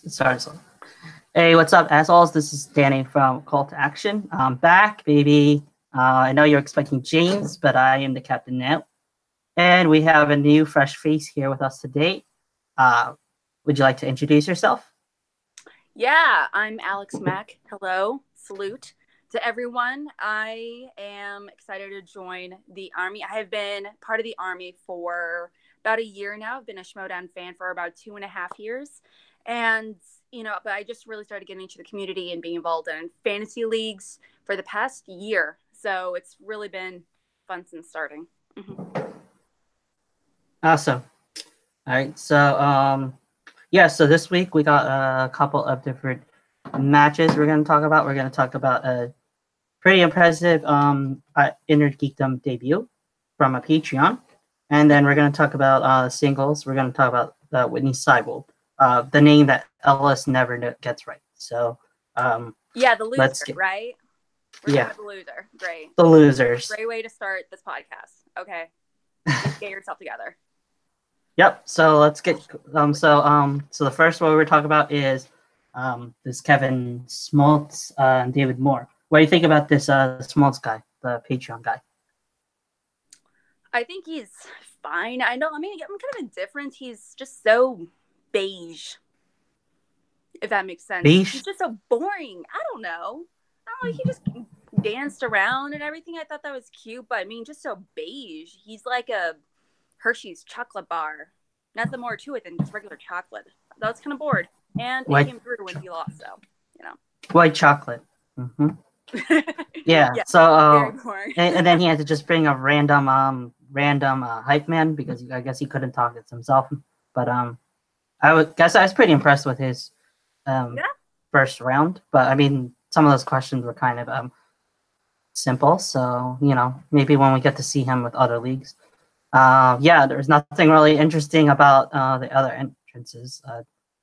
Sorry. Hey, what's up, assholes? This is Danny from Call to Action. I'm back, baby. I know you're expecting James, but I am the captain now. And we have a new fresh face here with us today. Would you like to introduce yourself? Yeah, I'm Alex Mack. Hello, salute to everyone. I am excited to join the Army. I have been part of the Army for about a year now. I've been a Schmoedown fan for about 2.5 years. And, but I just really started getting into the community and being involved in fantasy leagues for the past year. So it's really been fun since starting. Mm-hmm. Awesome. All right. So this week we got a couple of different matches we're going to talk about. We're going to talk about a pretty impressive Inner Geekdom debut from a Patreon. And then we're going to talk about singles. We're going to talk about Whitney Seibold, the name that Ellis never gets right. So, the loser, right? We're talking about the loser. Great. The losers. Great way to start this podcast. Okay. Get yourself together. Yep. So let's get so the first one we're talking about is this Kevin Smoltz and David Moore. What do you think about this Smoltz guy, the Patreon guy? I think he's fine. I'm kind of indifferent. He's just so beige, if that makes sense. Beige? He's just so boring. I don't know. He just danced around and everything. I thought that was cute, but just so beige. He's like a Hershey's chocolate bar. Nothing more to it than just regular chocolate. I was kind of bored. And it came through when he lost, so, White chocolate. Mm-hmm. Yeah. So, and then he had to just bring a random hype man because I guess he couldn't talk it himself. But I was pretty impressed with his first round. But some of those questions were kind of simple. So maybe when we get to see him with other leagues, there's nothing really interesting about the other entrances.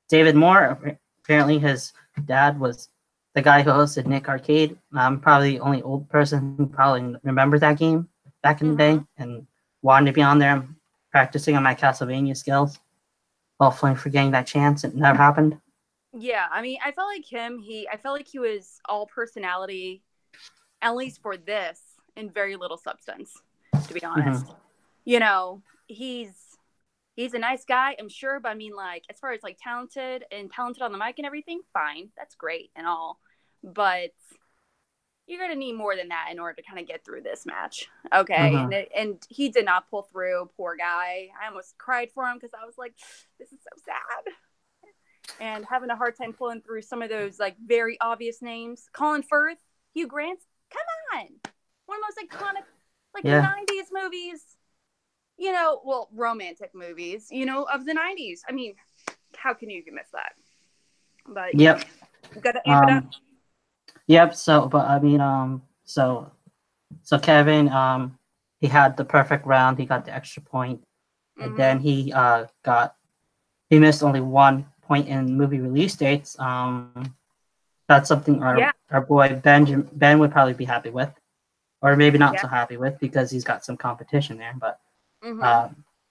David Moore, apparently his dad was the guy who hosted Nick Arcade. I'm probably the only old person who probably remembered that game back in the day and wanted to be on there practicing on my Castlevania skills. Hopefully forgetting that chance. It never happened. Yeah, I felt like I felt like he was all personality, at least for this, and very little substance, to be honest. Mm-hmm. He's a nice guy, I'm sure, but as far as talented on the mic and everything, fine, that's great and all, but you're gonna need more than that in order to kind of get through this match, okay? And he did not pull through. Poor guy. I almost cried for him because I was like, this is so sad, and having a hard time pulling through some of those very obvious names. Colin Firth, Hugh Grant, come on, one of the most iconic 90s movies. Romantic movies, of the 90s. How can you miss that? But yep, you gotta amp it up. Yep. So Kevin, he had the perfect round. He got the extra point, and then he missed only 1 point in movie release dates. That's something our boy Ben would probably be happy with, or maybe not so happy with because he's got some competition there, but.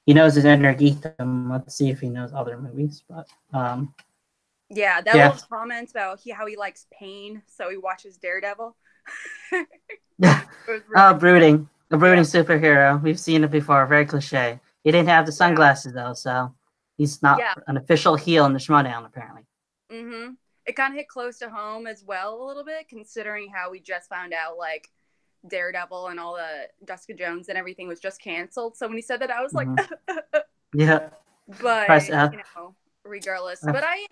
He knows his Inner Geekdom. Let's see if he knows other movies. But little comment about how he likes pain, so he watches Daredevil. Brooding, a brooding superhero. We've seen it before. Very cliche. He didn't have the sunglasses though, so he's not an official heel in the Schmoedown apparently. It kind of hit close to home as well a little bit, considering how we just found out Daredevil and all the Jessica Jones and everything was just canceled. So when he said that, I was like, yeah. But regardless, but I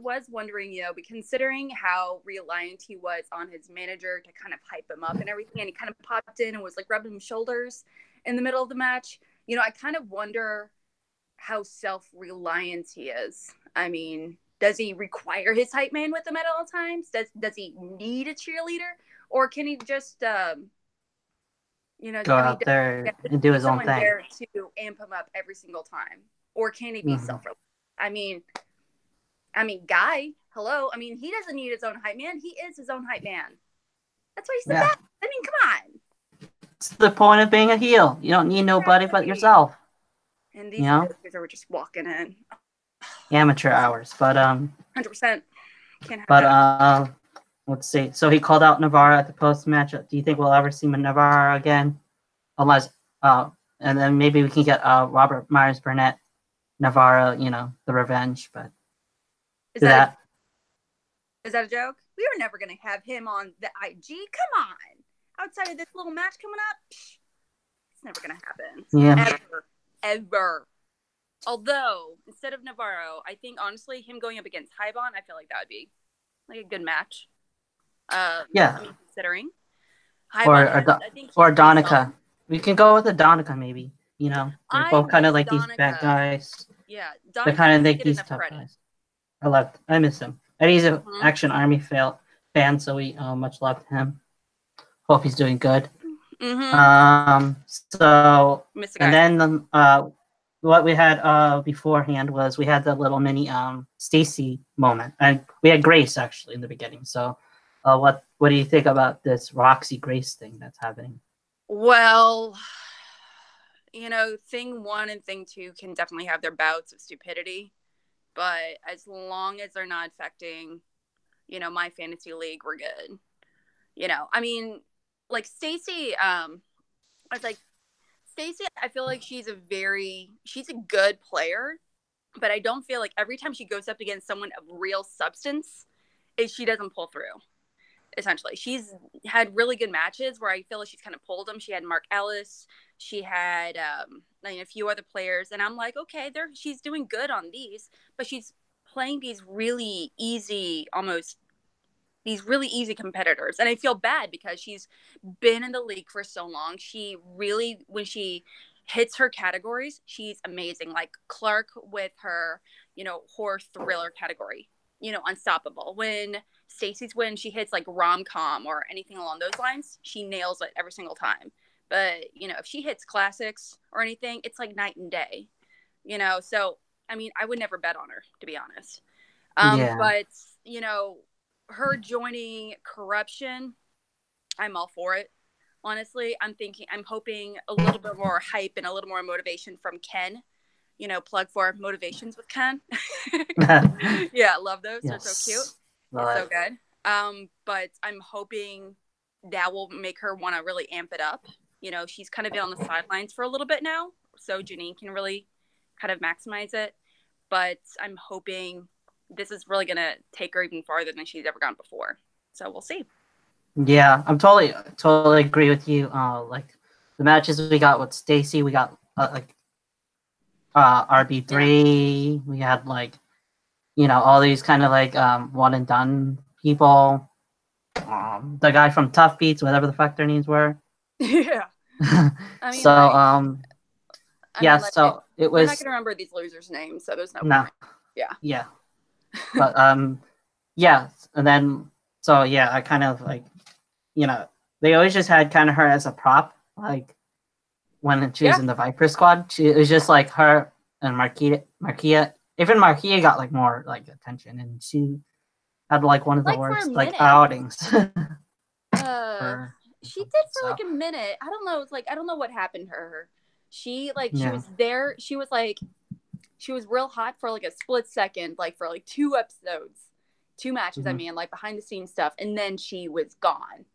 was wondering, considering how reliant he was on his manager to kind of hype him up and everything, and he kind of popped in and was rubbing his shoulders in the middle of the match. I kind of wonder how self-reliant he is. Does he require his hype man with him at all times? Does he need a cheerleader? Or can he just, go out there and do his own thing? There to amp him up every single time, or can he be self-reliant? Guy, hello. He doesn't need his own hype man. He is his own hype man. That's why he said that. Come on. It's the point of being a heel. You don't need nobody but yourself. And these guys are just walking in. amateur hours. But 100%. Can't have but that. let's see. So he called out Navarro at the post match. Do you think we'll ever see Navarro again? Unless and then maybe we can get Robert Myers Burnett, Navarro, the revenge. But is that a joke? We were never gonna have him on the IG. Come on, outside of this little match coming up, it's never gonna happen. Yeah, ever. Although instead of Navarro, I think honestly him going up against Hybon, I feel like that would be like a good match. yeah. I mean, considering or Donica. We can go with the Donica, maybe. They're both kind of like Donica. These bad guys. Yeah, Donica. They're kind of like these tough guys. I miss him. And he's an Action Army fan, so we much love him. Hope he's doing good. Mm-hmm. So, and then what we had beforehand was we had the little mini Stacy moment, and we had Grace actually in the beginning. So, what do you think about this Roxy Grace thing that's happening? Well, thing 1 and thing 2 can definitely have their bouts of stupidity, but as long as they're not affecting, my fantasy league, we're good. I mean, like Stacy, I feel like she's a good player, but I don't feel like every time she goes up against someone of real substance, she doesn't pull through. Essentially, she's had really good matches where I feel like she's kind of pulled them. She had Mark Ellis, she had a few other players, and I'm like, okay, she's doing good on these, but she's playing these really easy competitors, and I feel bad because she's been in the league for so long. She really, when she hits her categories, she's amazing. Like Clark with her, horror thriller category, unstoppable. When she hits like rom-com or anything along those lines, she nails it every single time. But if she hits classics or anything, it's like night and day. So I mean, I would never bet on her, to be honest. But her joining Corruption, I'm all for it. Honestly, I'm hoping a little bit more hype and a little more motivation from Ken. Plug for Motivations with Ken. Yeah, love those. Yes. They're so cute. It's so good. But I'm hoping that will make her want to really amp it up. She's kind of been on the sidelines for a little bit now, so Janine can really kind of maximize it. But I'm hoping this is really going to take her even farther than she's ever gone before. So we'll see. Yeah, I'm totally agree with you. Like the matches we got with Stacy, we got RB3. Yeah. We had all these kind of like one and done people. The guy from Tough Beats, whatever the fuck their names were. Yeah. I mean, so it was. I'm not gonna remember these losers' names, so there's no point. Yeah. Yeah. But yeah, and then I kind of like, they always just had kind of her as a prop, like when she was in the Viper squad. It was just like her and Marquia. Even Marquia got like more like attention, and she had like one of the worst like outings. She did for like a minute. I don't know. It's like I don't know what happened to her. She was there. She was real hot for like a split second, like for like 2 episodes, 2 matches. Mm-hmm. I mean, like behind the scenes stuff, and then she was gone.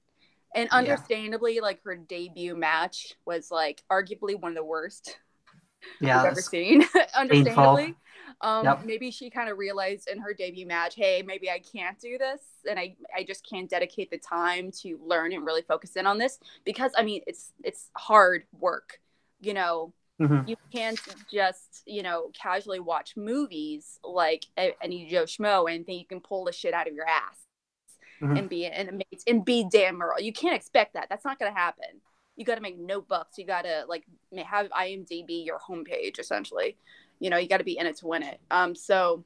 And understandably, like her debut match was like arguably one of the worst I've ever seen. Understandably. Maybe she kind of realized in her debut match, hey, maybe I can't do this, and I just can't dedicate the time to learn and really focus in on this, because I mean it's hard work. Mm-hmm. You can't just casually watch movies like any Joe Schmo and think you can pull the shit out of your ass. Mm-hmm. and be Dan Murrell. You can't expect that. That's not going to happen. You got to make notebooks. You got to like have IMDb your homepage essentially. You got to be in it to win it. So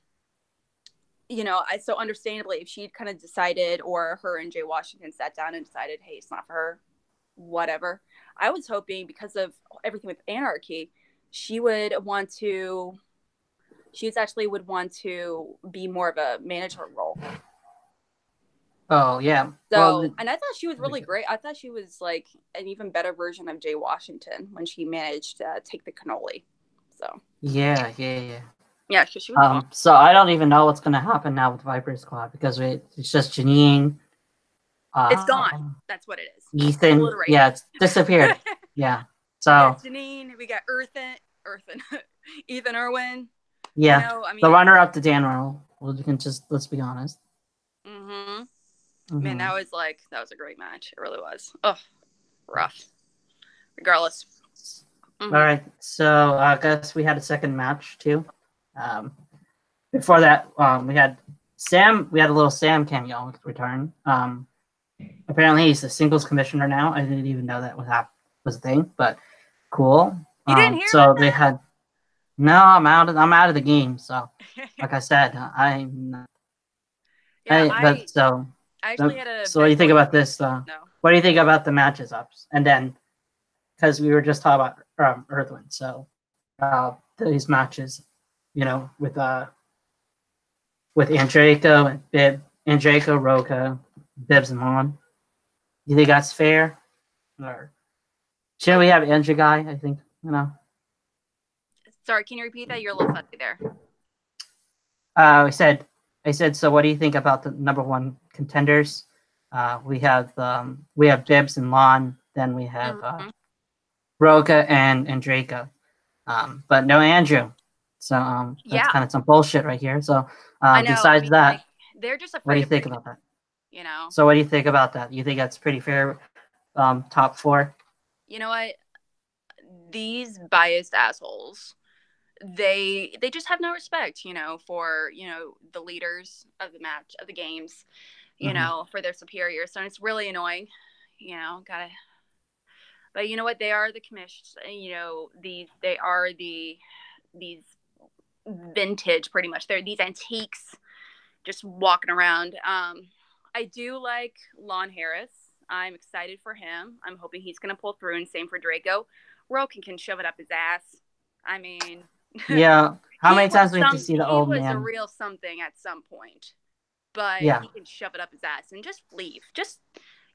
understandably, if she'd kind of decided, or her and Jay Washington sat down and decided, hey, it's not for her, whatever. I was hoping because of everything with Anarchy, she would want to be more of a management role. Oh, yeah. So, and I thought she was really great. I thought she was like an even better version of Jay Washington when she managed to take the cannoli. So. Yeah. Yeah, because she was So I don't even know what's gonna happen now with Viper Squad because it's just Janine. It's gone. That's what it is. Ethan. Obliterated. Yeah, it's disappeared. Yeah. So we got Janine, we got Ethan Irwin. Yeah. You know, I mean, the runner-up to Dan Earl. Well, you can just let's be honest. Man, that was a great match. It really was. Oh, rough. Regardless. All right. So I guess we had a second match too. Before that, we had Sam. We had a little Sam cameo return. Apparently he's the singles commissioner now. I didn't even know that was a thing, but cool. You didn't hear so they had. No, I'm out of the game. So, like I said, So what do you think about this? No. What do you think about the matches ups? And then, because we were just talking about Earthwind, so these matches, you know, with Angelico and Bib, Angelico, Roca, Bibbs, and Mon. You think that's fair? Or should we have Andrew guy? I think Sorry, can you repeat that? You're a little fuzzy there. I said. So, what do you think about the number one contenders? We have Bibbs and Lon. Then we have Roca and Draco. But no Andrew. So that's kind of some bullshit right here. So besides that, they're just afraid. What do you think about that? You know. So what do you think about that? You think that's pretty fair? Top four. You know what? These biased assholes. They just have no respect, for the leaders of the match of the games, for their superiors. So it's really annoying, But you know what? They are the commissions. They are these vintage, pretty much. They're these antiques, just walking around. I do like Lon Harris. I'm excited for him. I'm hoping he's gonna pull through, and same for Draco. Roken can shove it up his ass. I mean. Yeah. How many times do we have to see the old man? He was a real something at some point. But he can shove it up his ass and just leave. Just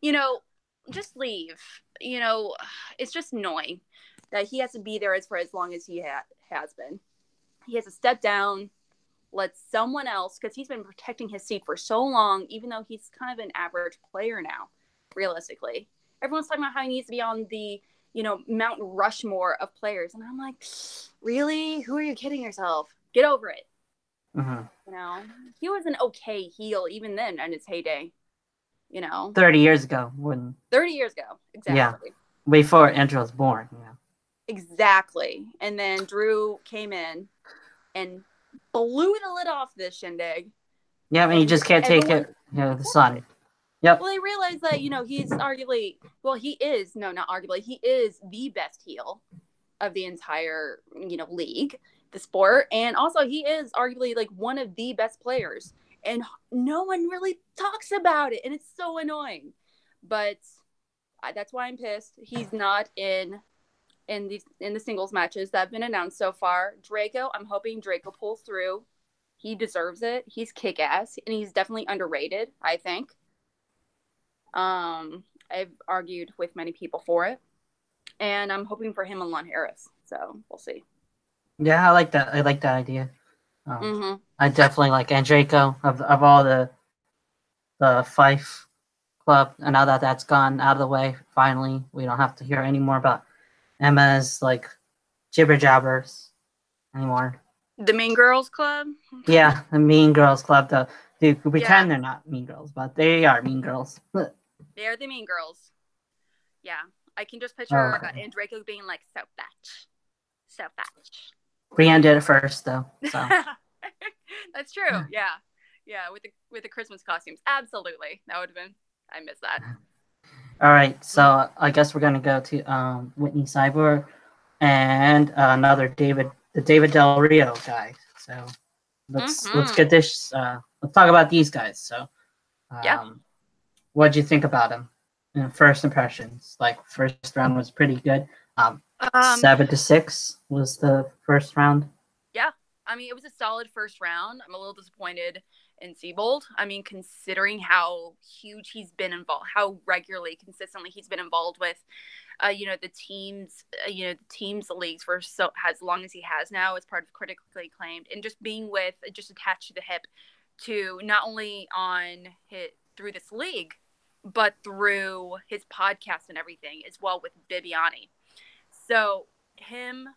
leave. It's just annoying that he has to be there for as long as he has been. He has to step down, let someone else, because he's been protecting his seat for so long, even though he's kind of an average player now, realistically. Everyone's talking about how he needs to be on the Mount Rushmore of players. And I'm like, really? Who are you kidding yourself? Get over it. He was an okay heel even then in his heyday. 30 years ago. 30 years ago. Exactly. Yeah. Before Andrew was born. Yeah. Exactly. And then Drew came in and blew the lid off this shindig. Yeah, and you just can't take it. The sun. Yep. Well, they realize that, he's arguably, he is the best heel of the entire, league, the sport. And also he is arguably one of the best players. And no one really talks about it. And it's so annoying. But that's why I'm pissed. He's not in the singles matches that have been announced so far. Draco, I'm hoping Draco pulls through. He deserves it. He's kick-ass. And he's definitely underrated, I think. I've argued with many people for it, and I'm hoping for him and Lon Harris. So we'll see. Yeah, I like that. I like that idea. I definitely like Andreco of all the Fife club, and now that that's gone out of the way, finally we don't have to hear any more about Emma's jibber jabbers anymore. The Mean Girls Club. Yeah, the Mean Girls Club. They pretend they're not mean girls, but they are mean girls. They are the mean girls. Yeah. I can just picture Andreco being so fetch. So fetch. Brienne did it first, though. So. That's true. Yeah. Yeah, with the Christmas costumes. Absolutely. That would have been... I miss that. All right. So I guess we're going to go to Whitney Cyborg and another David Del Rio guy. So let's get this... let's talk about these guys. So, what'd you think about them? First impressions, first round was pretty good. 7-6 was the first round. Yeah, I mean, it was a solid first round. I'm a little disappointed in Siebold. I mean, considering how huge he's been involved, how regularly, consistently he's been involved with, the teams leagues for so as long as he has now as part of critically acclaimed, and just being with, just attached to the hip, to not only on his through this league, but through his podcast and everything as well with Bibiani. So him,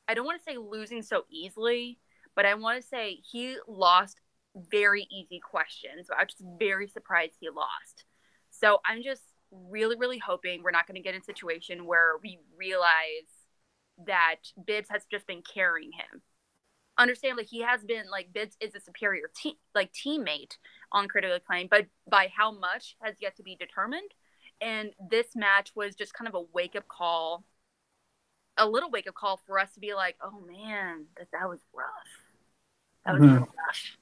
I don't want to say losing so easily, but I want to say he lost very easy questions. I'm just very surprised he lost. So I'm just really, really hoping we're not going to get in a situation where we realize that Bibbs has just been carrying him. Understandably, he has been, like, Bibbs is a superior teammate on Critically Acclaimed, but by how much has yet to be determined. And this match was just kind of a wake-up call, a little wake-up call for us to be like, oh man, that was rough. That was real rough.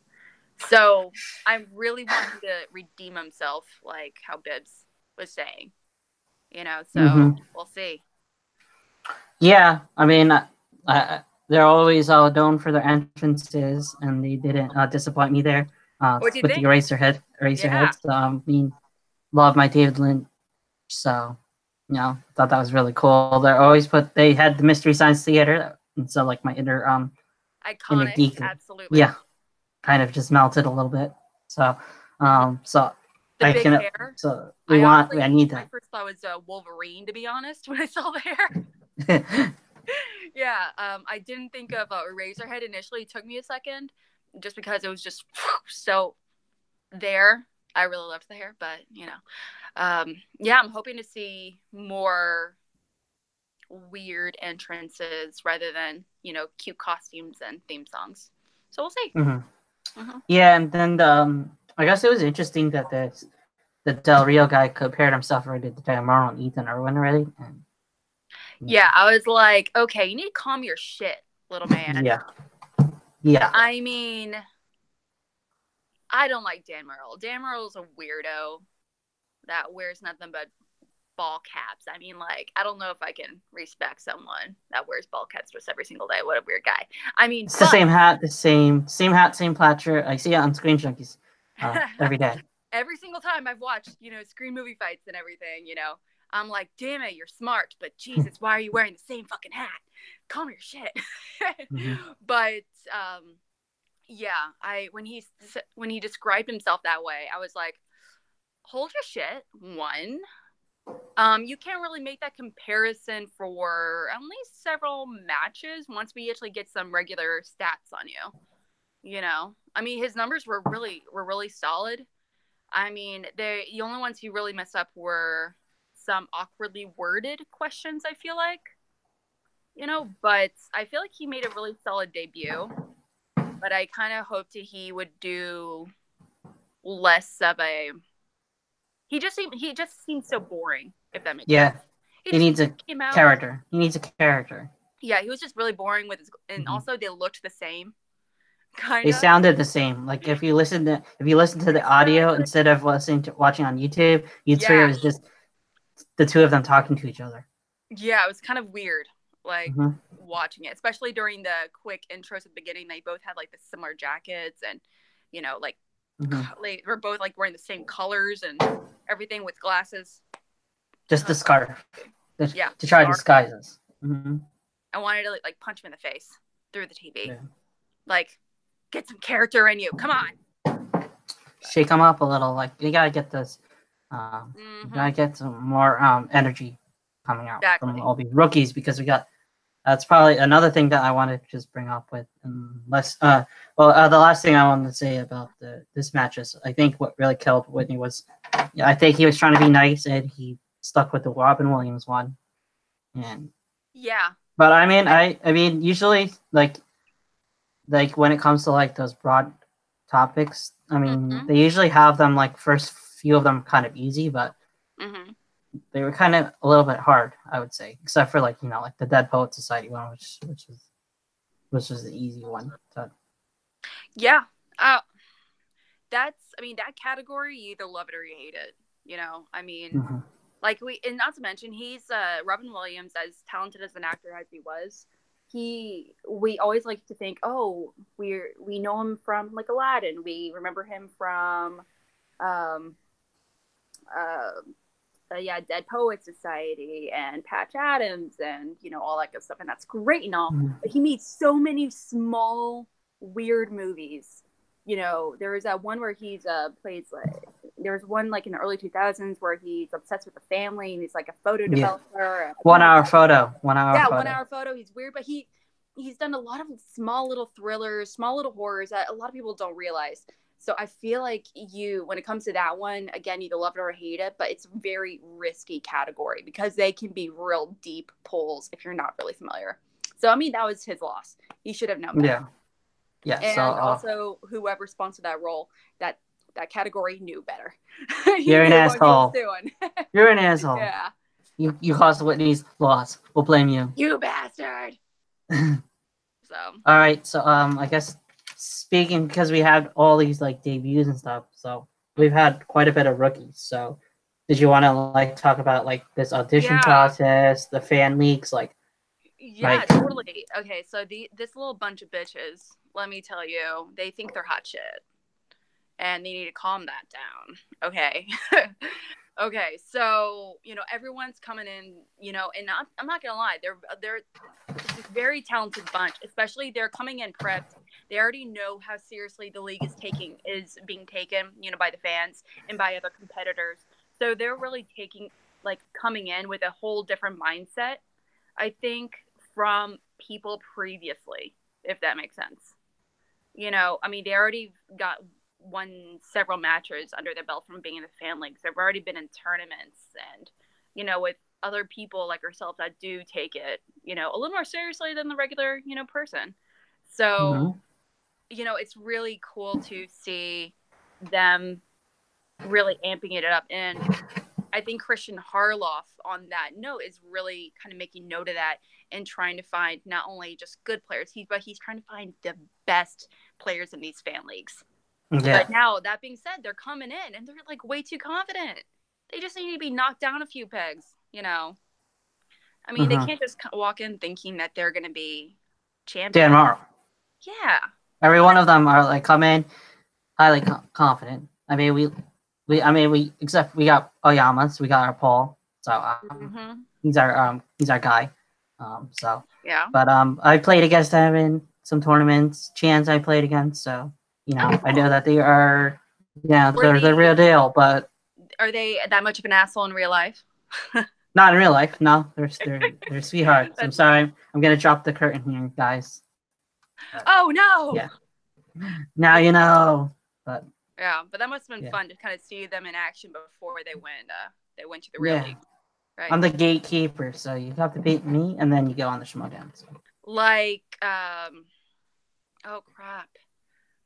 So I really want him to redeem himself, like how Bibbs was saying, so we'll see. Yeah, I mean, they're always known for their entrances, and they didn't disappoint me there with the Eraserhead. So, I mean, love my David Lynch, so, thought that was really cool. They had the Mystery Science Theater, and so, like, my inner iconic, geek, absolutely. Yeah, kind of just melted a little bit. So, so the big hair. So I need that. I first thought it was Wolverine, to be honest, when I saw the hair. Yeah, I didn't think of Eraserhead initially. It took me a second, just because it was just so there. I really loved the hair, but yeah, I'm hoping to see more weird entrances rather than cute costumes and theme songs. So we'll see. Yeah, and then I guess it was interesting that the Del Rio guy compared himself already to Marlon and Ethan Irwin already. And, yeah, I was like, okay, you need to calm your shit, little man. Yeah. I mean, I don't like Dan Murrell. Dan Murrell's a weirdo that wears nothing but ball caps. I mean, like, I don't know if I can respect someone that wears ball caps just every single day. What a weird guy. I mean, it's the same hat, same hat, same platter. I see it on Screen Junkies every day. Every single time I've watched, Screen movie fights and everything, I'm like, damn it, you're smart, but Jesus, why are you wearing the same fucking hat? Calm your shit. But yeah, when he described himself that way, I was like, hold your shit. One, you can't really make that comparison for at least several matches once we actually get some regular stats on you. I mean, his numbers were really solid. I mean, the only ones he really messed up were some awkwardly worded questions, I feel like. But I feel like he made a really solid debut. But I kind of hoped he would do less of a... He just seemed so boring, if that makes sense. He needs a character. He needs a character. Yeah, he was just really boring with his... And also, they looked the same. They sounded the same. Like, if you listen to the audio instead of watching on YouTube, you'd swear it was just the two of them talking to each other. Yeah, it was kind of weird, like, watching it, especially during the quick intros at the beginning. They both had, like, the similar jackets, and like, they were both, like, wearing the same colors and everything with glasses. Just the scarf. To try to disguise us. I wanted to, like, punch him in the face through the TV. Like, get some character in you. Come on. Shake them up a little. Like, you gotta get this. You gotta get some more energy coming out from all these rookies, because we got. That's probably another thing that I want to just bring up with. The last thing I wanted to say about this match is, I think what really killed Whitney was, I think he was trying to be nice and he stuck with the Robin Williams one. And but I mean, usually like when it comes to like those broad topics, I mean, they usually have them like first few of them kind of easy, but they were kind of a little bit hard, I would say, except for like like the Dead Poet Society one, which was the easy one. So. Yeah, that category, you either love it or you hate it. I mean, like and not to mention, he's Robin Williams, as talented as an actor as he was, we always like to think, oh, we know him from like Aladdin. We remember him from um Dead Poets Society and Patch Adams and all that good stuff, and that's great and all. But he made so many small weird movies. There was that one where he's plays like, there was one like in the early 2000s where he's obsessed with the family and he's like a photo developer. 1 hour photo. 1 hour. Yeah, photo. 1 hour photo. He's weird, but he's done a lot of small little thrillers, small little horrors that a lot of people don't realize. So I feel like when it comes to that one, again, you either love it or hate it, but it's a very risky category because they can be real deep pulls if you're not really familiar. So, I mean, that was his loss. He should have known better. Yeah. Yeah. And so, also, whoever sponsored that role, that category knew better. You're an asshole. You're an asshole. Yeah. You caused Whitney's loss. We'll blame you. You bastard. So. All right. So, I guess speaking, because we had all these like debuts and stuff, so we've had quite a bit of rookies. So, did you want to like talk about like this audition process, the fan leaks, like? Yeah, totally. Okay, so this little bunch of bitches, let me tell you, they think they're hot shit, and they need to calm that down. Okay. Okay, so everyone's coming in, and I'm not gonna lie, they're a very talented bunch. Especially they're coming in prepped. They already know how seriously the league is being taken, by the fans and by other competitors. So they're really coming in with a whole different mindset, I think, from people previously, if that makes sense. I mean, they already won several matches under their belt from being in the fan leagues. They've already been in tournaments and, with other people like ourselves that do take it, a little more seriously than the regular, person. So, it's really cool to see them really amping it up. And I think Christian Harloff on that note is really kind of making note of that and trying to find not only just good players, but he's trying to find the best players in these fan leagues. Yeah. But now, that being said, they're coming in and they're like way too confident. They just need to be knocked down a few pegs, I mean, they can't just walk in thinking that they're going to be champions. Dan Morrow. Yeah. Every one of them are like come in highly confident. I mean, we except we got Oyama, so we got our Paul. So he's our guy. So yeah. But I played against them in some tournaments. Chance I played against, so I know that they are they're the real deal. But are they that much of an asshole in real life? Not in real life. No, they're sweethearts. I'm sorry. I'm gonna drop the curtain here, guys. Oh no! Yeah. Now you know. But yeah, but that must have been fun to kind of see them in action before they went to the real league. Right. I'm the gatekeeper, so you have to beat me, and then you go on the Schmodown. So. Like, oh crap,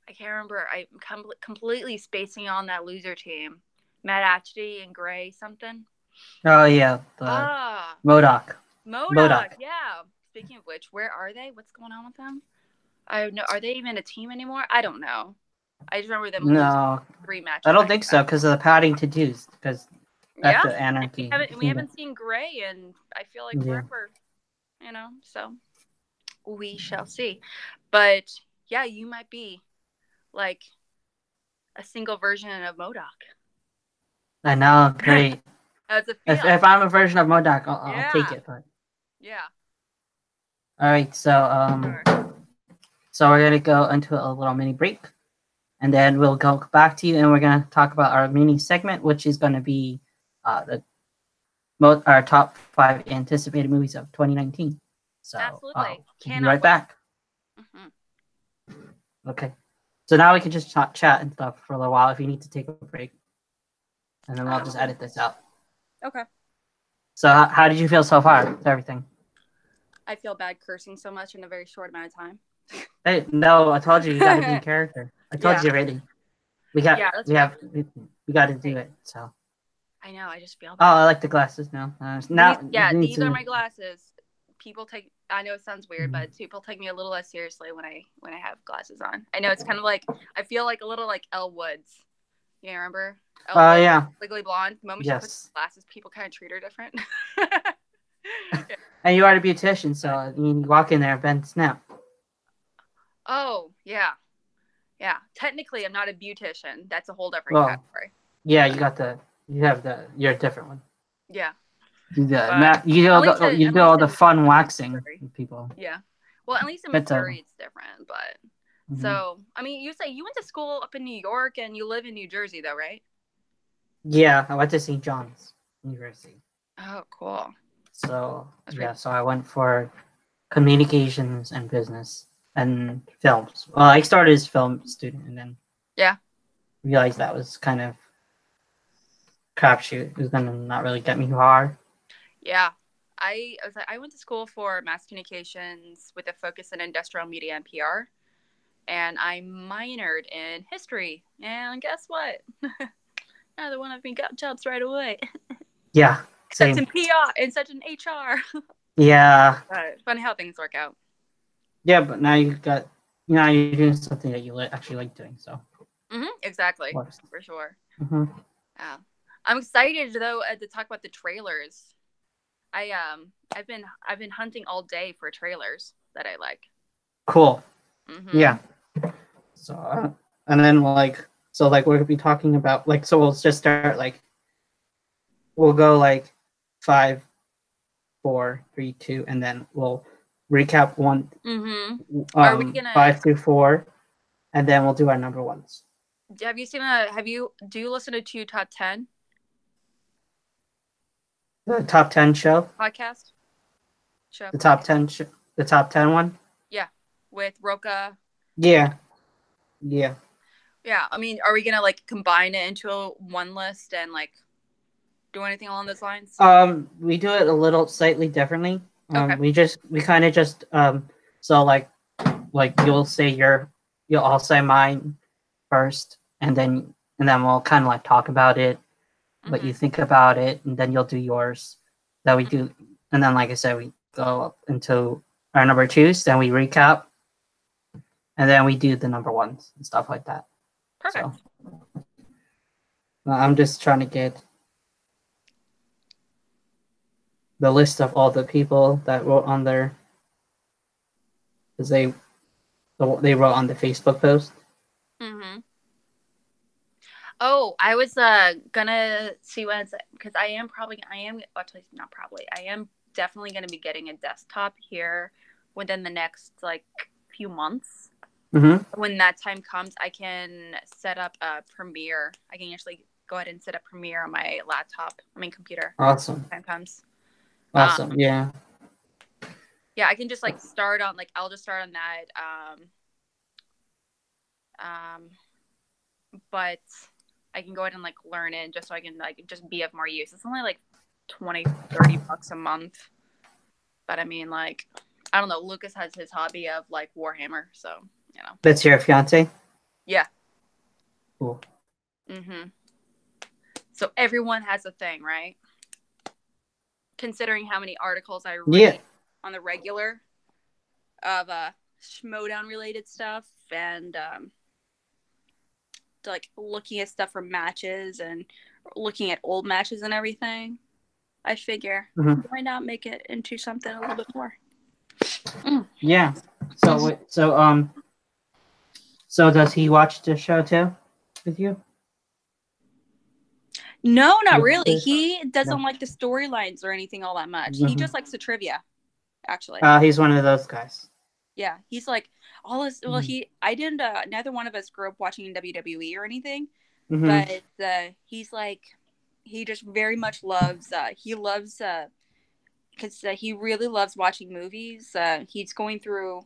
I can't remember. I'm completely spacing on that loser team. Matt Atchity and Gray something. Oh yeah, MODOK. MODOK, yeah. Speaking of which, where are they? What's going on with them? I know. Are they even a team anymore? I don't know. I just remember them losing 3 matches. I don't think so because of the padding to do's. Because after Anarchy, we haven't seen Gray, and I feel like forever. So we shall see. But yeah, you might be like a single version of MODOK. I know, great. If I'm a version of MODOK, I'll take it. But yeah. All right, so so we're gonna go into a little mini break, and then we'll go back to you, and we're gonna talk about our mini segment, which is gonna be our top 5 anticipated movies of 2019. So absolutely, be right back. Okay, so now we can just chat and stuff for a little while if you need to take a break, and then we'll just edit this out. Okay. So how did you feel so far with everything? I feel bad cursing so much in a very short amount of time. Hey, no, I told you gotta be in character. I told you already. We got to do it. So. I know. I just feel bad. Oh, I like the glasses now. These are my glasses. People take. I know it sounds weird, but people take me a little less seriously when I have glasses on. I know it's kind of like I feel like a little like Elle Woods. You remember? Oh yeah. Legally Blonde. The moment she puts glasses, people kind of treat her different. And you are a beautician, so you walk in there, Ben Snap. Oh, yeah. Yeah. Technically, I'm not a beautician. That's a whole different category. Yeah, you're a different one. Yeah. You do all the fun waxing with people. Yeah. Well, at least in Missouri, it's different. But so, I mean, you say you went to school up in New York and you live in New Jersey, though, right? Yeah, I went to St. John's University. Oh, cool. So so I went for communications and business and films. Well, I started as a film student and then realized that was kind of crapshoot. It was gonna not really get me far. Yeah. I went to school for mass communications with a focus in industrial media and PR. And I minored in history. And guess what? Neither one of me got jobs right away. Yeah. Such in PR and such in HR. Yeah. Funny how things work out. Yeah, but now you're doing something that you actually like doing. So. Exactly. For sure. Yeah. I'm excited though to talk about the trailers. I've been hunting all day for trailers that I like. Cool. Yeah. So and then we'll be talking about so we'll just start we'll go 5, 4, 3, 2, and then we'll recap one. Are we gonna 5 through 4, and then we'll do our number ones. Have you seen do you listen to Top 10? The Top 10 show? Podcast? Show. The Top 10 the Top 10 one? Yeah. With Roca. Yeah. Yeah. Yeah. I mean, are we gonna combine it into one list and do anything along those lines? We do it a little slightly differently. Okay. We kind of just so you'll all say mine first, and then we'll kind of talk about it, what you think about it, and then you'll do yours. That we do, and then like I said, we go up into our number 2s, then we recap, and then we do the number 1s and stuff like that. Perfect. So, I'm just trying to get the list of all the people that wrote on there, because they wrote on the Facebook post. Oh, I was gonna see because I am definitely gonna be getting a desktop here within the next few months. When that time comes, I can set up a Premiere. I can actually go ahead and set up Premiere on my computer. Awesome. When time comes. Awesome. Yeah. Yeah, I can just start on I'll just start on that. But I can go ahead and learn it just so I can just be of more use. It's only $20-$30 a month. But I mean I don't know, Lucas has his hobby of Warhammer, so That's your fiance? Yeah. Cool. So everyone has a thing, right? Considering how many articles I read on the regular of Schmodown related stuff and looking at stuff from matches and looking at old matches and everything, I figure why not make it into something a little bit more? Yeah. So does he watch the show too with you? No, not really. He doesn't like the storylines or anything all that much. He just likes the trivia, actually. He's one of those guys. Yeah, he's all his. Well, I didn't. Neither one of us grew up watching WWE or anything, but he's he just very much loves. He loves because he really loves watching movies. He's going through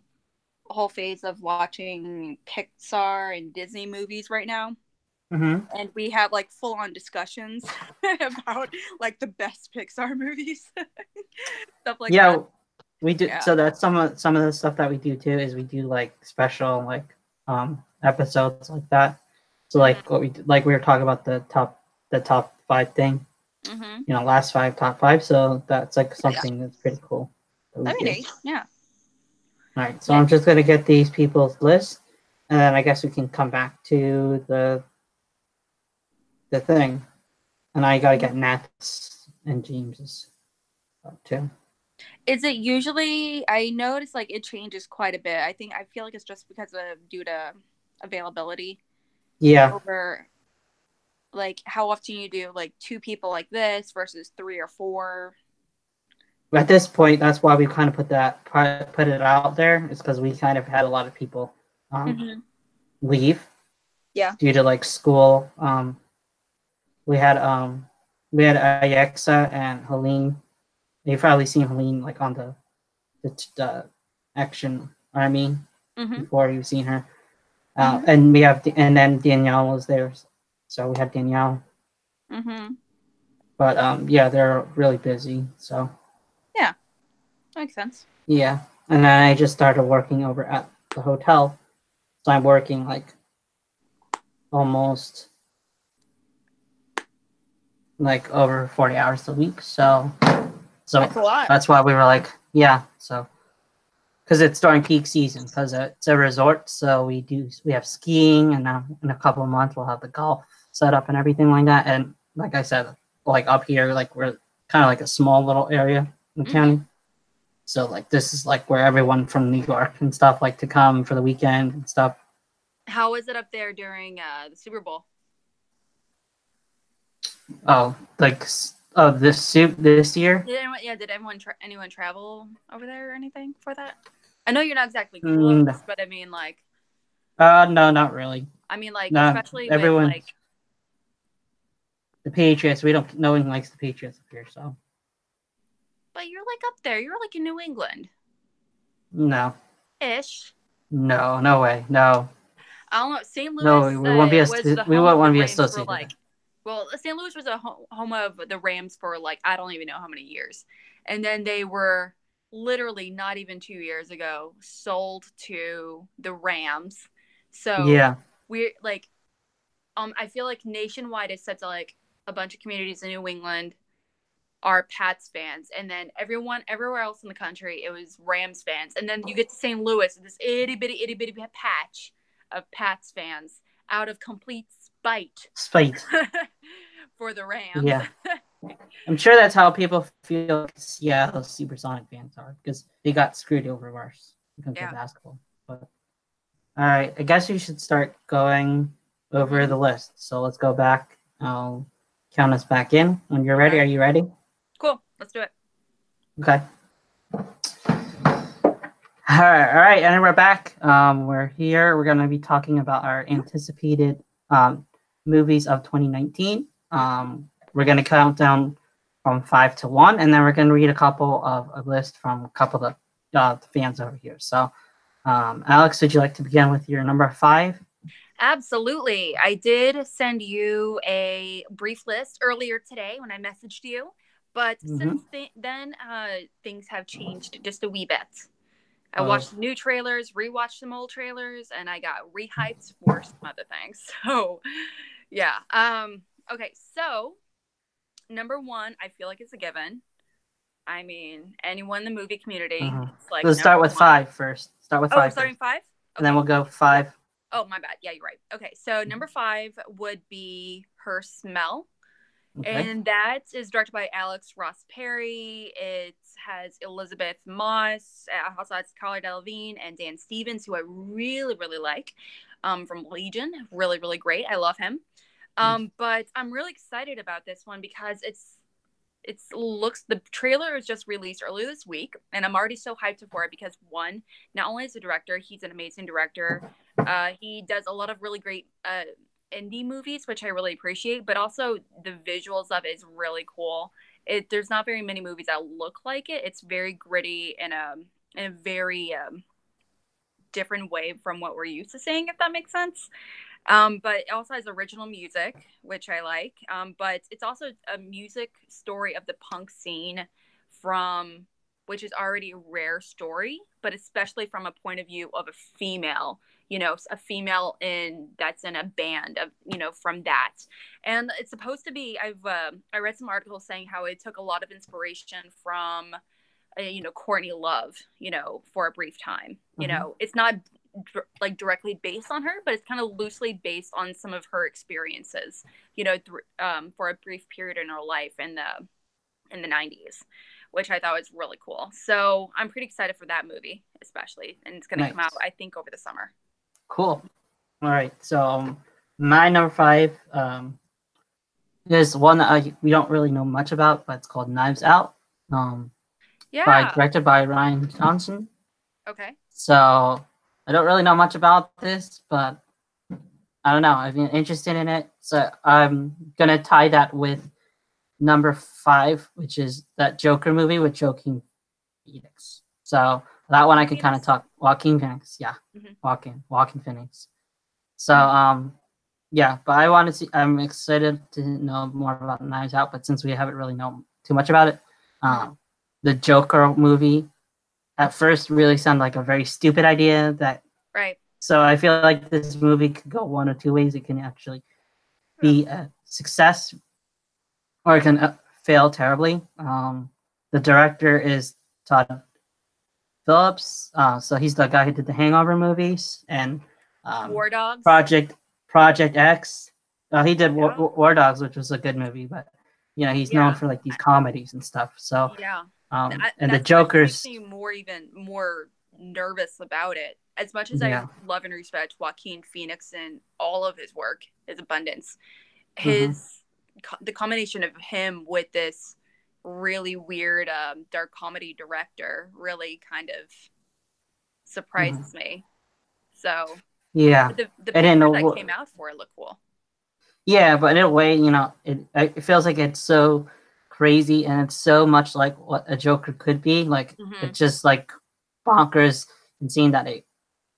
a whole phase of watching Pixar and Disney movies right now. And we have full on discussions about the best Pixar movies, stuff like that. Yeah, we do. Yeah. So that's some of the stuff that we do too. Is we do special episodes like that. So what we do, we were talking about the top 5 thing. Last 5 top 5. So that's something that's pretty cool. That'd be nice. Yeah. All right. So I'm just gonna get these people's list, and then I guess we can come back to the thing, and I gotta get Nat's and James's too. Is it usually? I noticed like it changes quite a bit. I feel like it's just because of due to availability. Yeah. Over like how often you do like 2 people like this versus 3 or 4. At this point, that's why we kind of put it out there. Is because we kind of had a lot of people leave. Yeah. Due to like school. We had Ayexa and Helene. You've probably seen Helene like on the Action Army before. You've seen her. And then Danielle was there, so we had Danielle. But yeah, they're really busy. So yeah, makes sense. Yeah, and then I just started working over at the hotel, so I'm working like almost like over 40 hours a week. So that's a lot. That's why we were like, yeah. So because it's during peak season, because it's a resort, so we have skiing, and now in a couple of months we'll have the golf set up and everything like that. And like I said, like up here, like we're kind of like a small little area in the county. So like this is like where everyone from New York and stuff like to come for the weekend and stuff. How was it up there during the Super Bowl? Oh, like this year? Did anyone travel over there or anything for that? I know you're not exactly close, but I mean like. No, not really. I mean like, especially everyone, with like. The Patriots. No one likes the Patriots up here, so. But you're like up there. You're like in New England. No. Ish. No way. No. I don't know. St. Louis. No, we won't want to be associated. Well, St. Louis was a home of the Rams for like I don't even know how many years, and then they were literally not even 2 years ago sold to the Rams. So yeah, we're like, I feel like nationwide it's such like a bunch of communities in New England are Pats fans, and then everywhere else in the country it was Rams fans, and then you get to St. Louis, this itty bitty patch of Pats fans out of complete spite for the Rams. Yeah, I'm sure that's how people feel. Seattle Supersonic fans are because they got screwed over worse because of basketball. But all right, I guess we should start going over the list. So let's go back. I'll count us back in when you're ready. Are you ready? Cool. Let's do it. Okay. All right, and we're back. We're here. We're going to be talking about our anticipated movies of 2019. We're going to count down from 5 to 1, and then we're going to read a list from a couple of the fans over here. So, Alex, would you like to begin with your number 5? Absolutely. I did send you a brief list earlier today when I messaged you, but since then, things have changed just a wee bit. I watched new trailers, rewatched some old trailers, and I got rehyped for some other things. So, yeah. Okay, so number 1, I feel like it's a given. I mean, anyone in the movie community, it's like. Let's start with 5 first. Start with 5. Starting 5? Okay. And then we'll go 5. Oh, my bad. Yeah, you're right. Okay, so number 5 would be Her Smell. Okay. And that is directed by Alex Ross Perry. It has Elizabeth Moss, also has Cara Delevingne and Dan Stevens, who I really, really like, from Legion. Really, really great. I love him. But I'm really excited about this one because the trailer was just released earlier this week, and I'm already so hyped for it because one, not only is a director, he's an amazing director. He does a lot of really great indie movies, which I really appreciate, but also the visuals of it is really cool. There's not very many movies that look like it. It's very gritty and in a very different way from what we're used to seeing, if that makes sense. But it also has original music, which I like. But it's also a music story of the punk scene which is already a rare story, but especially from a point of view of a female, a female that's in a band of, from that. And it's supposed to be, I read some articles saying how it took a lot of inspiration from, Courtney Love, for a brief time. It's not like directly based on her, but it's kind of loosely based on some of her experiences, for a brief period in her life in the 90s. which I thought was really cool. So I'm pretty excited for that movie, especially, and it's going to come out, I think, over the summer. Cool. All right, so my number 5 is one that we don't really know much about, but it's called Knives Out. Directed by Rian Johnson. Okay. So I don't really know much about this, but I don't know. I've been interested in it, so I'm gonna tie that with number 5, which is that Joker movie with Joaquin Phoenix. So that one I can kind of talk. Joaquin Phoenix, yeah, Joaquin Phoenix. So yeah, but I want to see. I'm excited to know more about Knives Out, but since we haven't really known too much about it, the Joker movie at first really sounded like a very stupid idea. Right. So I feel like this movie could go one or two ways. It can actually be a success, or it can fail terribly. The director is Todd Phillips. So he's the guy who did the Hangover movies and War Dogs. Project X. He did War Dogs, which was a good movie, but he's known for like these comedies and stuff. So and the Joker's makes me even more nervous about it. As much as I love and respect Joaquin Phoenix and all of his work, his abundance, the combination of him with this really weird dark comedy director really kind of surprises me. So yeah, the picture that came out for it looked cool. Yeah, but in a way, it feels like it's so crazy and it's so much like what a Joker could be. Like it's just like bonkers, and seeing that it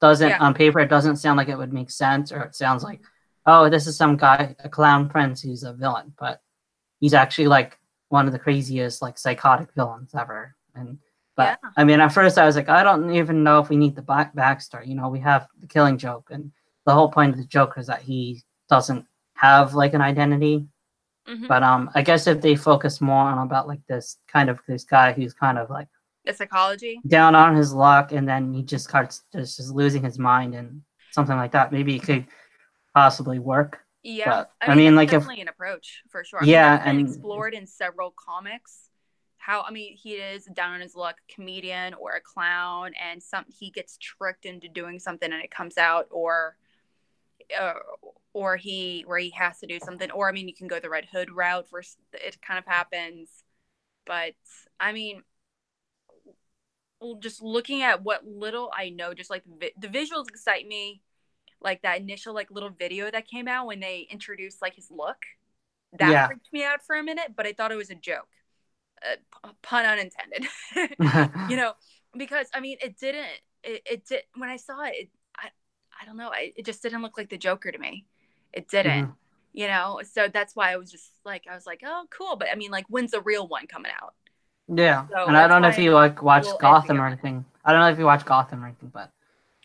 doesn't on paper, it doesn't sound like it would make sense, or it sounds like, oh, this is some guy, a clown prince who's a villain, but he's actually like one of the craziest like psychotic villains ever. But I mean, at first I was like, I don't even know if we need the backstory. We have the Killing Joke, and the whole point of the Joker is that he doesn't have like an identity. But I guess if they focus more on about like this guy who's kind of like the psychology down on his luck, and then he just starts just losing his mind and something like that, maybe it could possibly work. Yeah, but, I mean like definitely an approach for sure. Yeah, that's been explored in several comics. He is down on his luck comedian or a clown, and he gets tricked into doing something and it comes out, or he has to do something, or you can go the Red Hood route where it kind of happens. But just looking at what little I know, just like the visuals excite me. Like that initial like little video that came out when they introduced like his look, that freaked me out for a minute, but I thought it was a joke, pun unintended. Because it didn't. It did when I saw it. I don't know. It just didn't look like the Joker to me. It didn't. So that's why I was like, oh, cool. But like, when's the real one coming out? Yeah, so and I don't know if you like watch Gotham or anything. I don't know if you watch Gotham or anything, but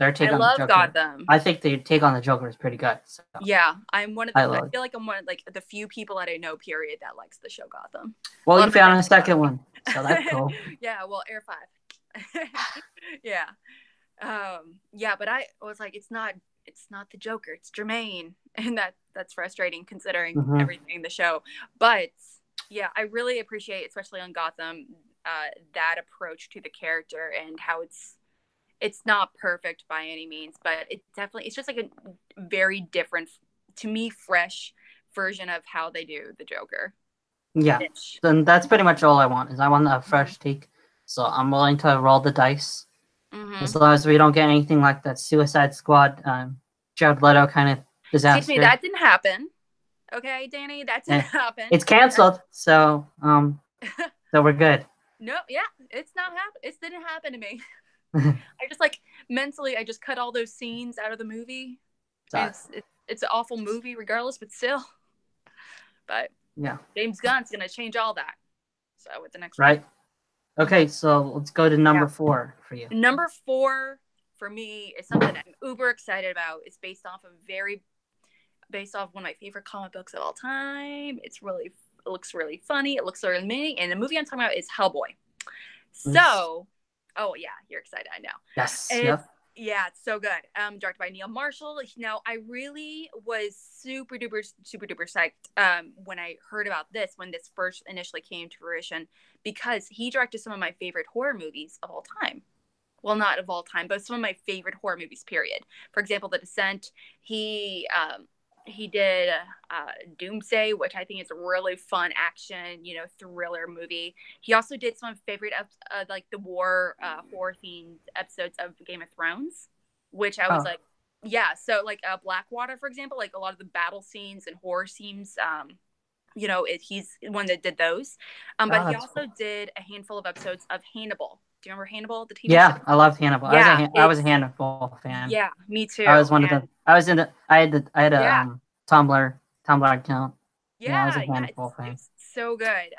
their take on the Joker. Gotham. I think their take on the Joker is pretty good. So. Yeah, I'm one of the. I feel like I'm one of like the few people that I know, period, that likes the show Gotham. Well, you found a second one, so that's cool. Yeah, well, Air 5. Yeah, yeah, but I was like, it's not the Joker, it's Jermaine, and that's frustrating considering everything in the show. But yeah, I really appreciate, especially on Gotham, that approach to the character and how it's not perfect by any means, but it's just like a very different, to me, fresh version of how they do the Joker. Yeah, then that's pretty much all I want. Is I want a fresh take, so I'm willing to roll the dice. As long as we don't get anything like that Suicide Squad, Jared Leto kind of disaster. Excuse me, that didn't happen. Okay, Danny, that didn't happen. It's canceled, so so we're good. No, yeah, it's not happen. It didn't happen to me. I just mentally, I just cut all those scenes out of the movie. It's an awful movie, regardless, but still. But yeah, James Gunn's gonna change all that. So with the next one. Okay, so let's go to number 4 for you. Number 4 for me is something I'm uber excited about. It's based off one of my favorite comic books of all time. It looks really funny. It looks really amazing. And the movie I'm talking about is Hellboy. So, oh yeah, you're excited. I know. Yes. Yeah, it's so good. Directed by Neil Marshall. Now, I really was super duper psyched when I heard about this, when this first initially came to fruition, because he directed some of my favorite horror movies of all time. Well, not of all time, but some of my favorite horror movies, period. For example, The Descent. He did Doomsday, which I think is a really fun action, thriller movie. He also did some of my favorite, like the war horror themed episodes of Game of Thrones, which I was like, yeah. So like Blackwater, for example, like a lot of the battle scenes and horror scenes, he's one that did those. But he also did a handful of episodes of Hannibal. Do you remember Hannibal, the TV show? Yeah, I loved Hannibal. Yeah, I was a Hannibal fan. Yeah, me too. I was one of the. I was in the. I had a Tumblr account. Yeah, I was a Hannibal fan. It's so good.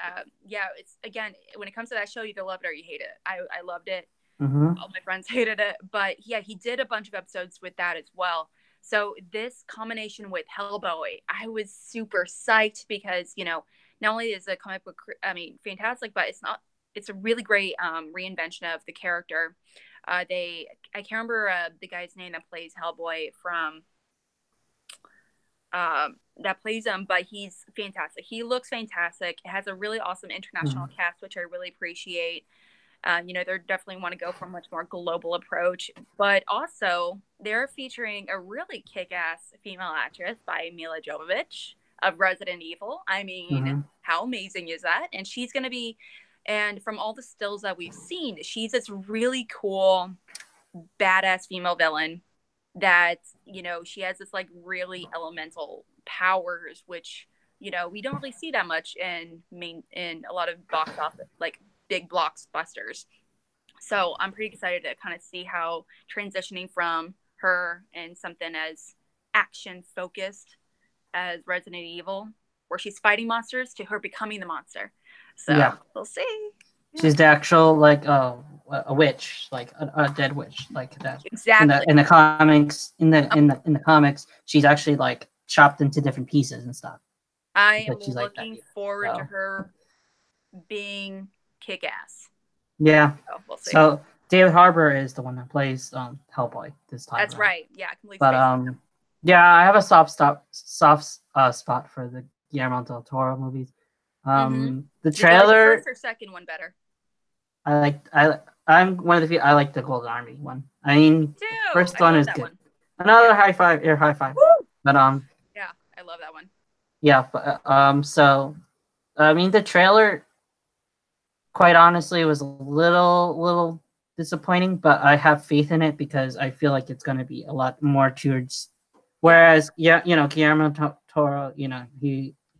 It's again, when it comes to that show, you either love it or you hate it. I loved it. Mm-hmm. All my friends hated it, but yeah, he did a bunch of episodes with that as well. So this combination with Hellboy, I was super psyched because not only is the comic book, fantastic, but it's a really great reinvention of the character. I can't remember the guy's name that plays Hellboy from that plays him, but he's fantastic. He looks fantastic. It has a really awesome international cast, which I really appreciate. They definitely want to go for a much more global approach, but also they're featuring a really kick-ass female actress by Mila Jovovich of Resident Evil. I mean, how amazing is that? And she's going to be, and from all the stills that we've seen, she's this really cool, badass female villain that, she has this like really elemental powers, which, we don't really see that much in a lot of box office, like big blockbusters. So I'm pretty excited to kind of see how transitioning from her and something as action focused as Resident Evil, where she's fighting monsters, to her becoming the monster. So we'll see. She's the actual like a witch, like a dead witch, like that. Exactly. In the comics, in the comics, she's actually like chopped into different pieces and stuff. I am looking forward to her being kick-ass. Yeah. So we'll see. So David Harbour is the one that plays Hellboy this time. That's right. Yeah, completely. But I have a soft spot for the Guillermo del Toro movies. The trailer. The first or second one better? I'm one of the few. I like the Golden Army one. I mean, first one is good. One. Another high five, air high five. Woo! But yeah, I love that one. Yeah, but so I mean, the trailer, quite honestly, was a little disappointing, but I have faith in it because I feel like it's going to be a lot more towards. Whereas, Guillermo del Toro,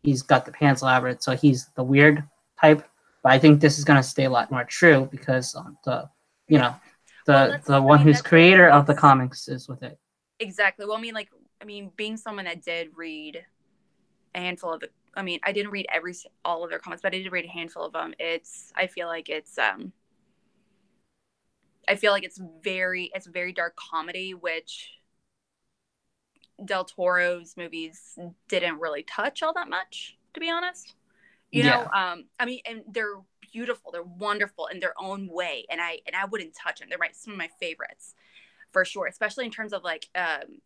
he's got the Pan's Labyrinth, so he's the weird type. But I think this is going to stay a lot more true because the one who's creator of the comics is with it. Exactly. Well, being someone that did read a handful of I didn't read all of their comics, but I did read a handful of them. I feel like it's a very dark comedy, which Del Toro's movies didn't really touch all that much, to be honest. And they're beautiful, they're wonderful in their own way, and I wouldn't touch them. They're some of my favorites for sure, especially in terms of like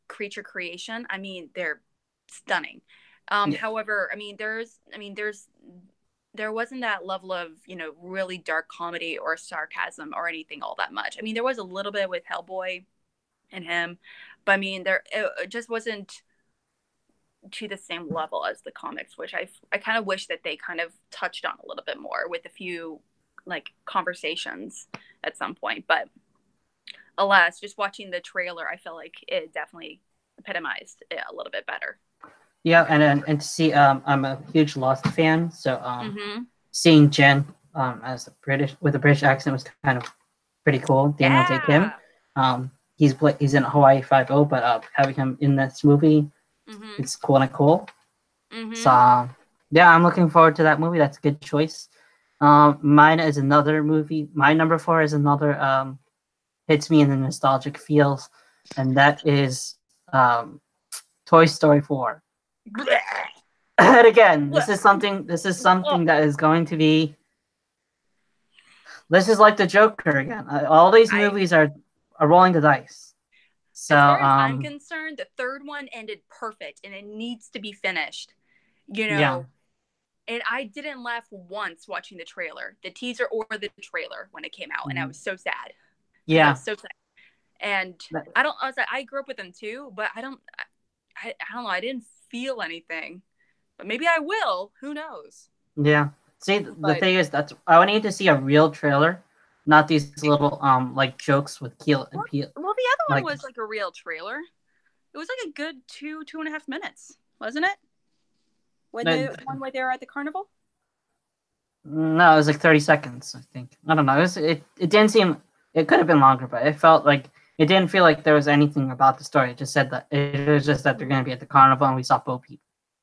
creature creation. I mean, they're stunning. However, there wasn't that level of really dark comedy or sarcasm or anything all that much. I mean, there was a little bit with Hellboy and him, but it just wasn't to the same level as the comics, which I kind of wish that they kind of touched on a little bit more with a few like conversations at some point. But alas, just watching the trailer, I feel like it definitely epitomized it a little bit better. Yeah, and to see, I'm a huge Lost fan, so seeing Jen as with a British accent was kind of pretty cool. Daniel Dae Kim, he's in Hawaii Five-0, but having him in this movie, it's cool. So I'm looking forward to that movie. That's a good choice. Mine is another movie. My number 4 is another hits me in the nostalgic feels, and that is Toy Story 4. And again, this is something that is going to be. This is like the Joker again. All these movies are rolling the dice. So, as far as I'm concerned, the third one ended perfect, and it needs to be finished. You know, yeah. And I didn't laugh once watching the trailer, the teaser or the trailer when it came out, and I was so sad. I Yeah. was so sad. And I grew up with them too, but I don't know. I didn't feel anything, but maybe I will. Who knows? Yeah. See, the thing is, I would need to see a real trailer, not these little like jokes with Keel and Peel. Well, the other one was like a real trailer. It was like a good 2.5 minutes, wasn't it? When the one where they were at the carnival. No, it was like 30 seconds, I think. I don't know. It didn't seem. It could have been longer, but it felt like it didn't feel like there was anything about the story. It just said that it was just that they're going to be at the carnival and we saw Bo Peep.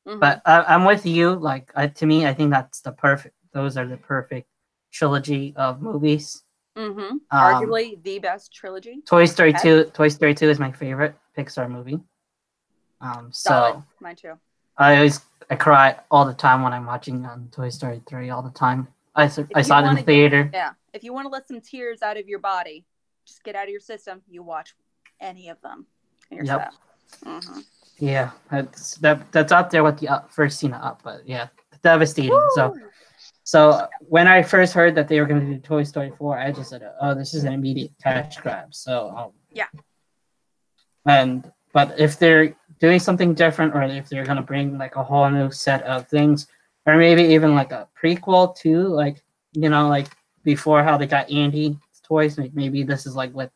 Mm-hmm. But I'm with you. Like to me, I think that's the perfect. Those are the perfect trilogy of movies. Mm-hmm. Arguably the best trilogy. Toy Story 2. Toy Story 2 is my favorite Pixar movie. Solid. Mine too. I cry all the time when I'm watching Toy Story 3 all the time. I saw it in the theater. If you want to let some tears out of your body, just get out of your system. You watch any of them. Yep. Mm-hmm. Yeah, that's up there with the first scene of Up, but yeah, devastating. Woo! So when I first heard that they were going to do Toy Story 4, I just said, "Oh, this is an immediate cash grab." So yeah. But if they're doing something different, or if they're going to bring like a whole new set of things, or maybe even like a prequel too, like like before how they got Andy's toys, maybe this is like with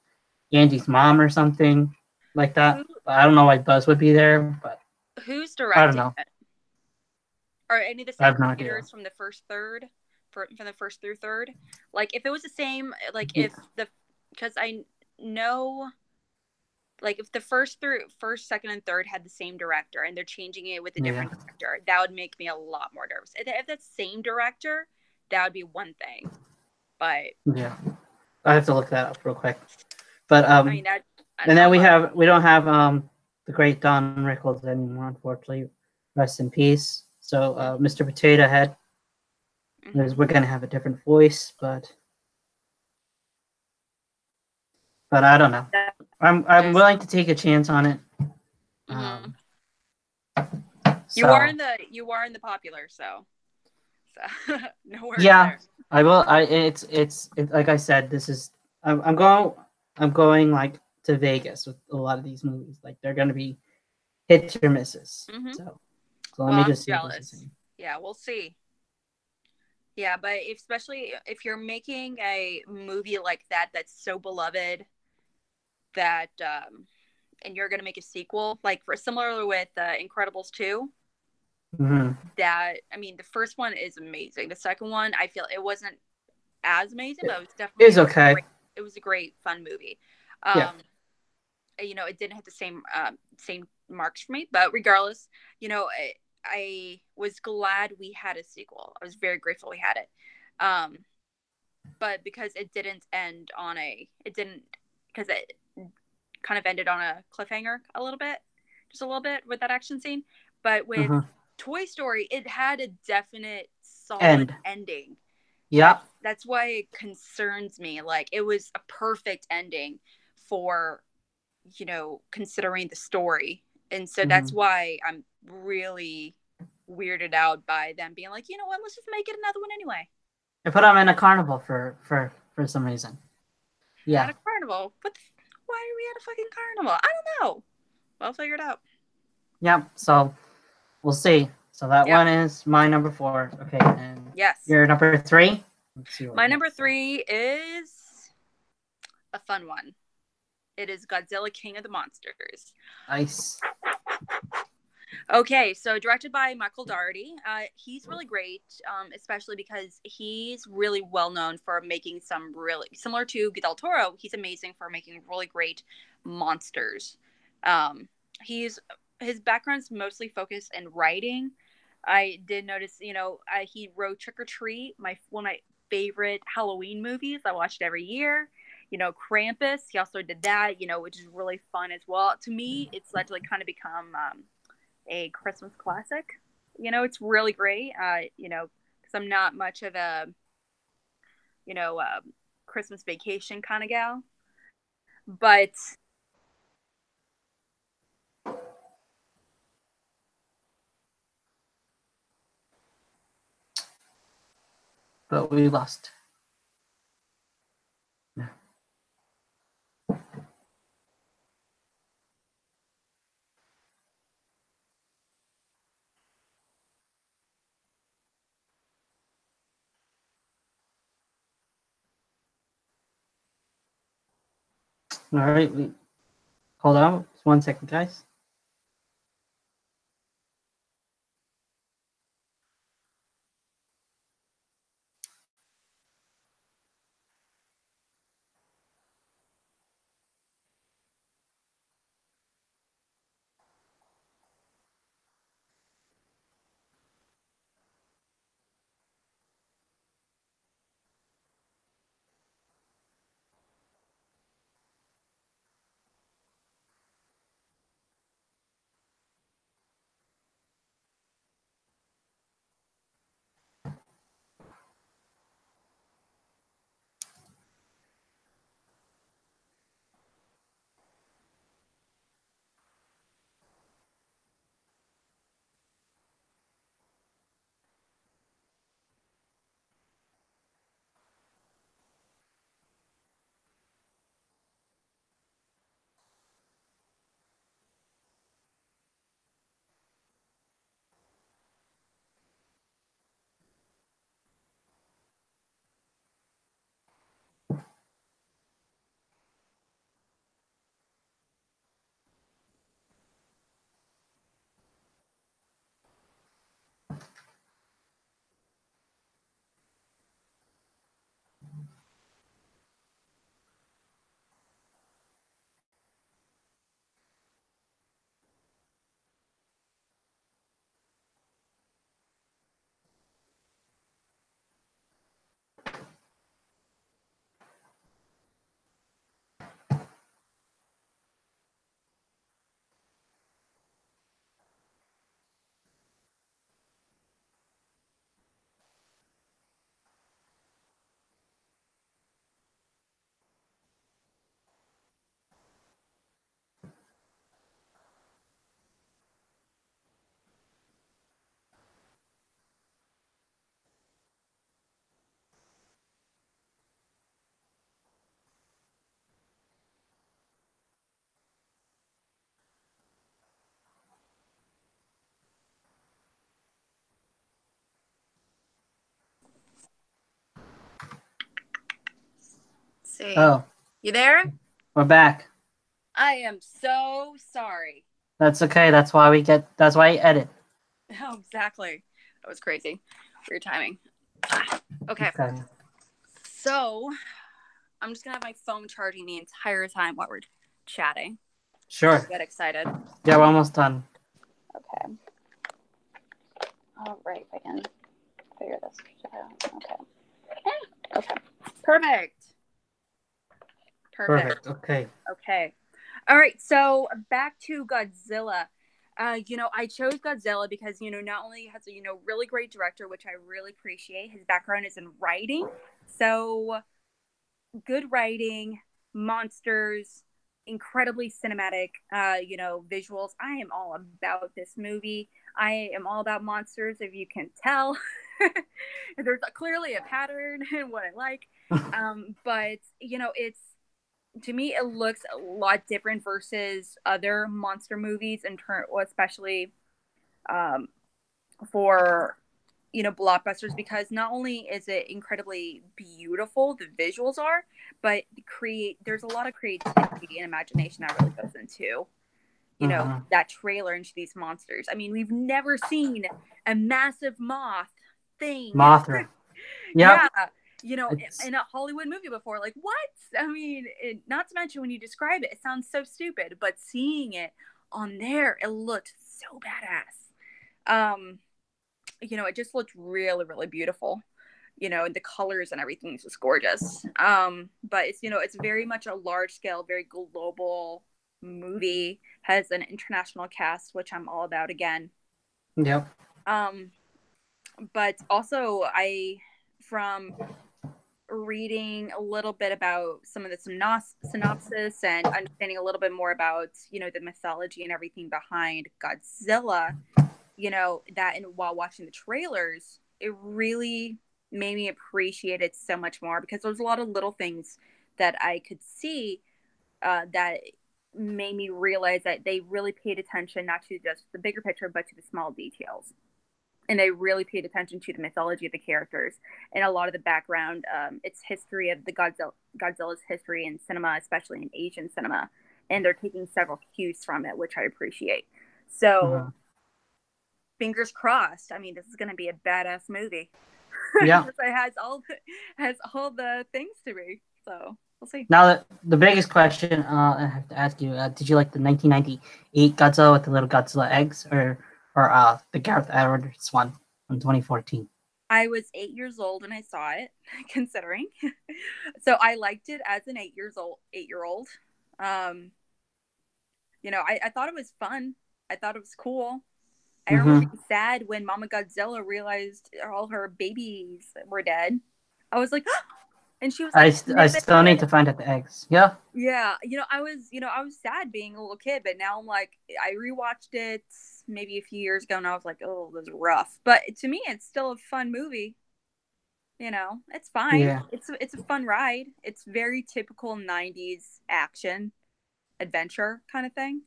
Andy's mom or something like that. I don't know why Buzz would be there, but who's directing I don't know. it? Are any of the same creators from the first third, from the first through third? Like if it was the same, like because I know, like if the first, second, and third had the same director and they're changing it with a different director, that would make me a lot more nervous. If that's same director, that would be one thing. But yeah, I have to look that up real quick. But and then we don't have the great Don Rickles anymore, unfortunately. Rest in peace. So Mr. Potato Head, we're gonna have a different voice, but I don't know. I'm willing to take a chance on it. You are in the popular, so no worries. Yeah, there. I will. It's like I said. This is I'm going like to Vegas with a lot of these movies. Like they're gonna be hits or misses. Mm-hmm. So let me just see. Jealous. Yeah, we'll see. Yeah, but especially if you're making a movie like that that's so beloved that and you're going to make a sequel, like similar with Incredibles 2. Mm-hmm. That, I mean, the first one is amazing. The second one, I feel it wasn't as amazing, but it was definitely. It was okay. It was a great, fun movie. It didn't hit the same marks for me, but regardless, I was glad we had a sequel. I was very grateful we had it. But because it didn't end on because it kind of ended on a cliffhanger just a little bit with that action scene. But with Toy Story, it had a definite solid ending. Yeah. That's why it concerns me. Like, it was a perfect ending for, considering the story. And so that's why I'm really weirded out by them being like, you know what, let's just make it another one anyway. I put them in a carnival for some reason. Yeah. At a carnival? Why are we at a fucking carnival? I don't know. We'll figure it out. Yeah, so we'll see. So that one is my number 4. Okay, and your number 3? My number 3 is a fun one. It is Godzilla King of the Monsters. Nice. Okay, so directed by Michael Dougherty. He's really great, especially because he's really well known for making some really similar to Del Toro. He's amazing for making really great monsters. His background's mostly focused in writing. I did notice, he wrote Trick or Treat, one of my favorite Halloween movies. I watched it every year. Krampus, he also did that, which is really fun as well. To me, it's led to kind of become a Christmas classic. It's really great. Because I'm not much of a, Christmas Vacation kind of gal. But but we lost. All right, hold on 1 second, guys. See. Oh. You there? We're back. I am so sorry. That's okay. That's why I edit. Oh, exactly. That was crazy. Weird timing. Okay. So, I'm just going to have my phone charging the entire time while we're chatting. Sure. Get excited. Yeah, we're almost done. Okay. All right. I can figure this out. Okay. Okay. Perfect. Okay. Okay. All right. So back to Godzilla. I chose Godzilla because, not only has a, really great director, which I really appreciate. His background is in writing. So good writing, monsters, incredibly cinematic, visuals. I am all about this movie. I am all about monsters, if you can tell. There's clearly a pattern in what I like. But, it's, to me, it looks a lot different versus other monster movies especially for blockbusters, because not only is it incredibly beautiful, the visuals are, but there's a lot of creativity and imagination that really goes into that trailer into these monsters. I mean, we've never seen a massive Mothra. Yep. Yeah, in a Hollywood movie before. Like, what? I mean, not to mention when you describe it, it sounds so stupid, but seeing it on there, it looked so badass. It just looked really, really beautiful. And the colors and everything is just gorgeous. But it's very much a large scale, very global movie. Has an international cast, which I'm all about again. Yep. But also from reading a little bit about some of the synopsis and understanding a little bit more about, the mythology and everything behind Godzilla, that and while watching the trailers, it really made me appreciate it so much more, because there's a lot of little things that I could see that made me realize that they really paid attention not to just the bigger picture, but to the small details. And they really paid attention to the mythology of the characters and a lot of the background, its history of the Godzilla's history in cinema, especially in Asian cinema. And they're taking several cues from it, which I appreciate. So, fingers crossed. I mean, this is going to be a badass movie. Yeah. It has all the things to be. So, we'll see. Now, the biggest question I have to ask you, did you like the 1998 Godzilla with the little Godzilla eggs, or the Gareth Edwards one from 2014? I was 8 years old when I saw it, considering. So I liked it as an 8-year-old. You know, I thought it was fun. I thought it was cool. I remember being sad when Mama Godzilla realized all her babies were dead. I was like, and she was like, I still need to find out the eggs. Yeah. Yeah. I was sad being a little kid, but now I'm like, I rewatched it maybe a few years ago and I was like, oh, this is rough. But to me, it's still a fun movie. It's fine. Yeah. It's a fun ride. It's very typical 90s action adventure kind of thing.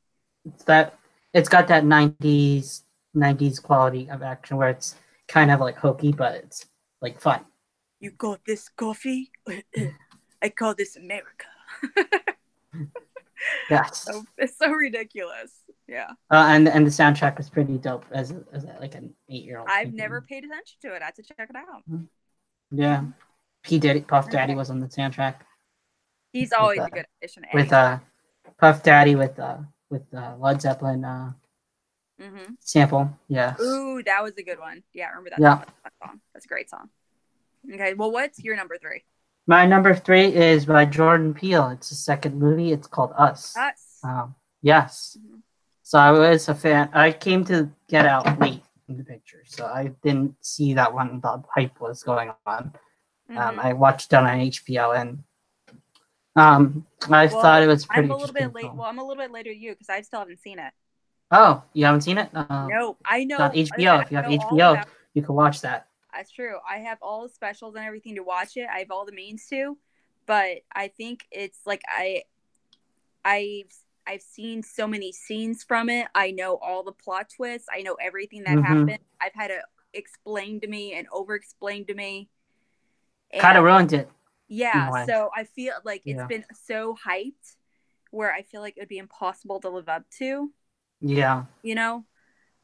It's got that 90s quality of action where it's kind of like hokey, but it's like fun. You got this coffee? I call this America. Yes. It's so ridiculous. Yeah. And the soundtrack was pretty dope as like an 8-year-old. I've never paid attention to it. I have to check it out. Yeah. Puff Daddy was on the soundtrack. He's always a good addition. With Puff Daddy with Led Zeppelin sample. Yes. Ooh, that was a good one. Yeah, I remember that song. That's a great song. Okay, well, what's your number 3? My number 3 is by Jordan Peele. It's his second movie. It's called Us. Yes. Mm-hmm. So I was a fan. I came to Get Out late in the picture, so I didn't see that one. The hype was going on. I watched it on HBO, and I thought it was pretty. I'm a little bit late. Well, I'm a little bit later than you because I still haven't seen it. Oh, you haven't seen it? No, I know. On HBO. If you have HBO, you can watch that. That's true. I have all the specials and everything to watch it. I have all the means to, but I think it's like I've seen so many scenes from it. I know all the plot twists. I know everything that happened. I've had it explained to me and over-explained to me. Kind of ruined it. Yeah, so I feel like it's been so hyped where I feel like it would be impossible to live up to. Yeah.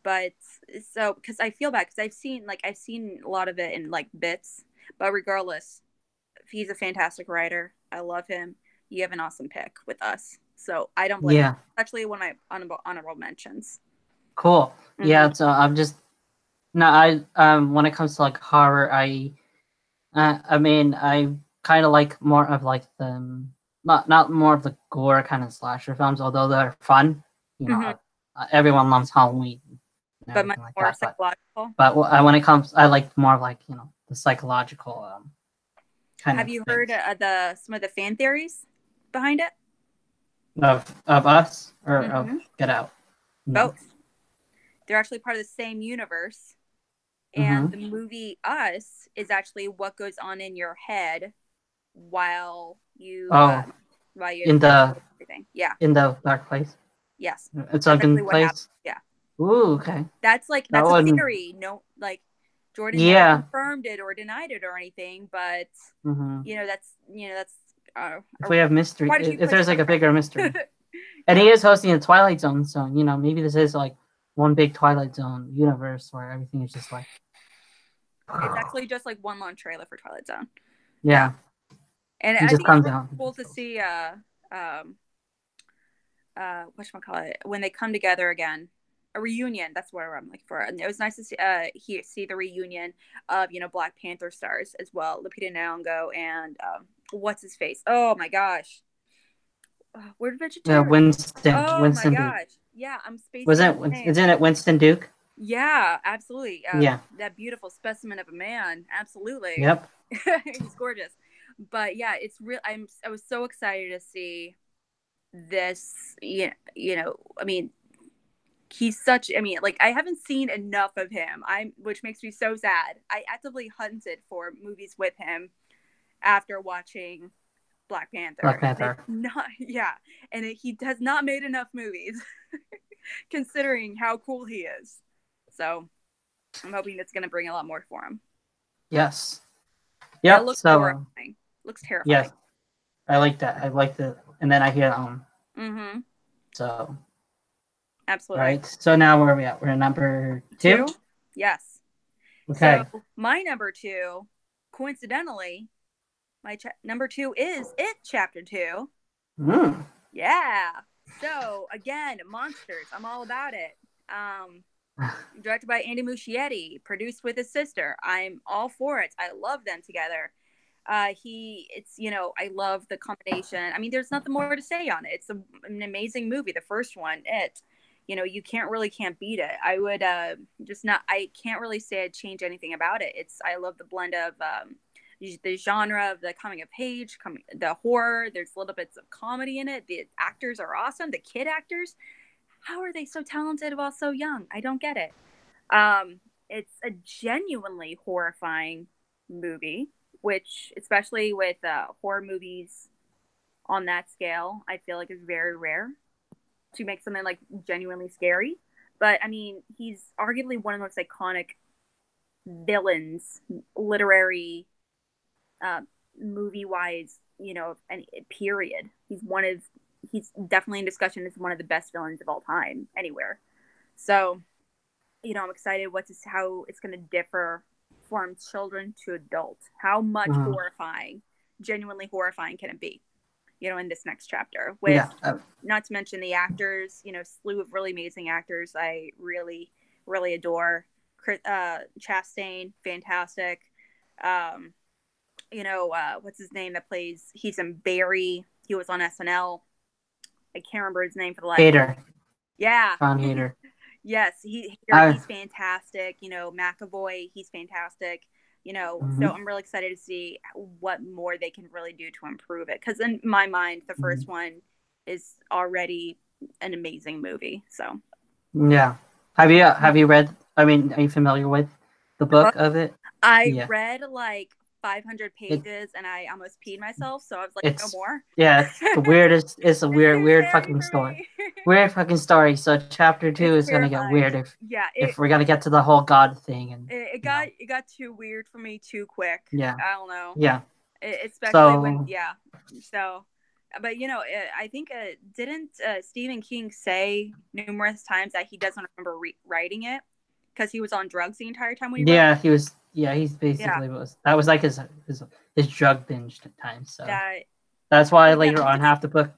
But so, because I feel bad, because I've seen a lot of it in like bits, but regardless, he's a fantastic writer. I love him. You have an awesome pick with Us, so I don't blame him. Actually, one of my honorable mentions. Cool. Mm-hmm. Yeah. So I'm just when it comes to like horror, I kind of like more of like the not more of the gore kind of slasher films, although they're fun. Everyone loves Halloween. But much like more that, psychological. But when it comes, I like more like the psychological kind. Have you heard some of the fan theories behind it? Of Us or of Get Out? Both. They're actually part of the same universe, and the movie Us is actually what goes on in your head while you in the everything. Yeah, in the dark place. Yes, it's a good place. Yeah. Ooh, okay. That's a theory. No, like Jordan never confirmed it or denied it or anything, but that's if we have mystery, if there's like a bigger mystery, and he is hosting a Twilight Zone, so maybe this is like one big Twilight Zone universe where everything is just like. It's actually just like one long trailer for Twilight Zone. Yeah. And I think it's cool to see whatchamacallit, when they come together again. A reunion, that's what I'm looking for. And it was nice to see the reunion of, Black Panther stars as well. Lupita Nyong'o and what's his face? Oh my gosh. Where did Vegetarian? Yeah, Winston. Oh Winston my gosh. Duke. Yeah, I'm spacing. Isn't it Winston Duke? Yeah, absolutely. Yeah. That beautiful specimen of a man. Absolutely. Yep. He's gorgeous. But yeah, it's real. I was so excited to see this. I mean, he's such, I mean, like, I haven't seen enough of him, which makes me so sad. I actively hunted for movies with him after watching Black Panther. He has not made enough movies considering how cool he is. So I'm hoping it's going to bring a lot more for him. Yes. Yeah. It looks horrifying. Looks terrifying. Yes. I like that. I like the, and then I hear Mm-hmm. So. Absolutely. Right. So now where are we at? We're at number 2? Yes. Okay. So my number 2, coincidentally, my number 2 is It Chapter 2. Yeah. So again, monsters. I'm all about it. Directed by Andy Muschietti, produced with his sister. I'm all for it. I love them together. I love the combination. I mean, there's nothing more to say on it. It's an amazing movie. The first one, It, you can't beat it. I would I can't really say I'd change anything about it. I love the blend of the genre of the coming of age, the horror. There's little bits of comedy in it. The actors are awesome. The kid actors, how are they so talented while so young? I don't get it. It's a genuinely horrifying movie, which, especially with horror movies on that scale, I feel like is very rare to make something like genuinely scary. But I mean, he's arguably one of the most iconic villains, literary, movie-wise, any period. He's definitely in discussion as one of the best villains of all time anywhere. So, I'm excited how it's going to differ from children to adult. How much genuinely horrifying can it be? In this next chapter, with not to mention the actors, slew of really amazing actors I really, really adore. Chastain, fantastic. What's his name that plays? He's in Barry. He was on SNL. I can't remember his name for the life. Hader. Yeah. Ron Hader. Yes, he's fantastic. McAvoy, he's fantastic. So I'm really excited to see what more they can really do to improve it. Because in my mind, the first one is already an amazing movie. So. Yeah. Have you read? I mean, are you familiar with the book of it? I read like 500 pages and I almost peed myself. So I was like, no more. Yeah, it's the weirdest. It's a weird fucking story. Weird fucking story. So chapter 2 is gonna get weird if we're gonna get to the whole God thing, and it got too weird for me too quick. Yeah, I don't know. Yeah, especially when So, but I think didn't Stephen King say numerous times that he doesn't remember writing it because he was on drugs the entire time when he wrote it? He was. Yeah, he's basically that was like his drug binge time. So that's why later on half the book,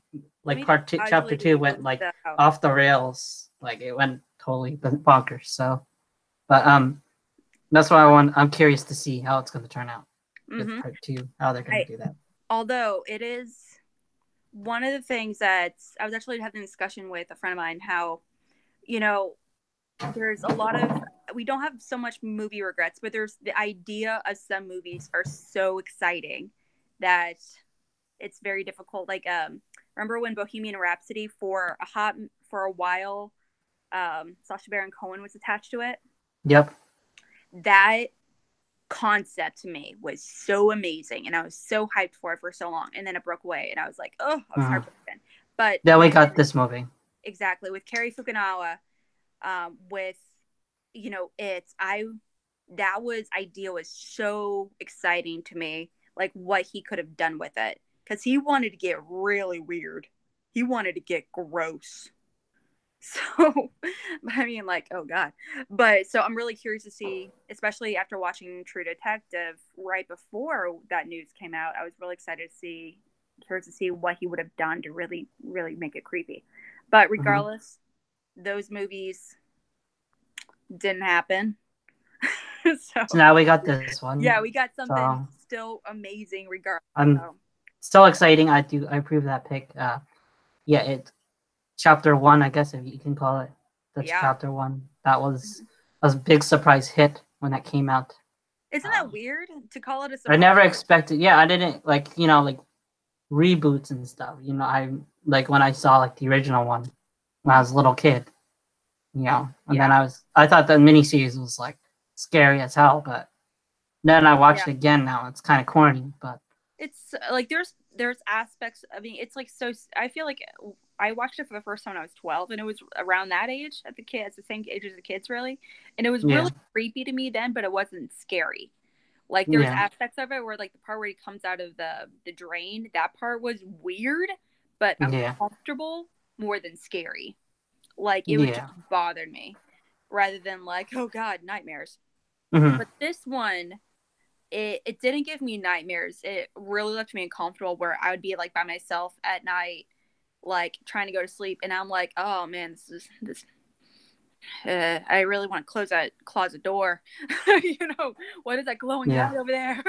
like chapter 2 went like off the rails. Like it went totally bonkers. So, but that's why I'm curious to see how it's going to turn out with part 2. How they're going to do that. Although it is one of the things that I was actually having a discussion with a friend of mine, how there's a lot of, we don't have so much movie regrets, but there's the idea of some movies are so exciting that it's very difficult. Like, remember when Bohemian Rhapsody for a while, Sacha Baron Cohen was attached to it? Yep. That concept to me was so amazing, and I was so hyped for it for so long, and then it broke away, and I was like, oh, I was heartbroken. But then we got this movie. Exactly, with Cary Fukunaga. With that idea was so exciting to me, like what he could have done with it, because he wanted to get really weird, he wanted to get gross. So I mean, like, oh god. But so I'm really curious to see, especially after watching True Detective right before that news came out, I was really curious to see what he would have done to really, really make it creepy. But regardless, those movies didn't happen. So now we got this one. Yeah, we got something still amazing regardless. So exciting. I approve that pick. It chapter 1, I guess, if you can call it. That's chapter 1. That was a big surprise hit when that came out. Isn't that weird to call it a surprise? I never expected. Yeah, I didn't like reboots and stuff. I like when I saw like the original one when I was a little kid. And then I thought the miniseries was like scary as hell, but then I watched it again. Now it's kind of corny, but it's like there's aspects. I mean, it's like so. I feel like I watched it for the first time when I was 12, and it was around that age at the same age as the kids, really, and it was really creepy to me then, but it wasn't scary. Like there's aspects of it where like the part where he comes out of the drain, that part was weird, but uncomfortable more than scary. Like it would just bothered me rather than like, oh God, nightmares. Mm-hmm. But this one, it didn't give me nightmares. It really left me uncomfortable where I would be like by myself at night, like trying to go to sleep. And I'm like, oh man, I really want to close that closet door. What is that glowing light over there?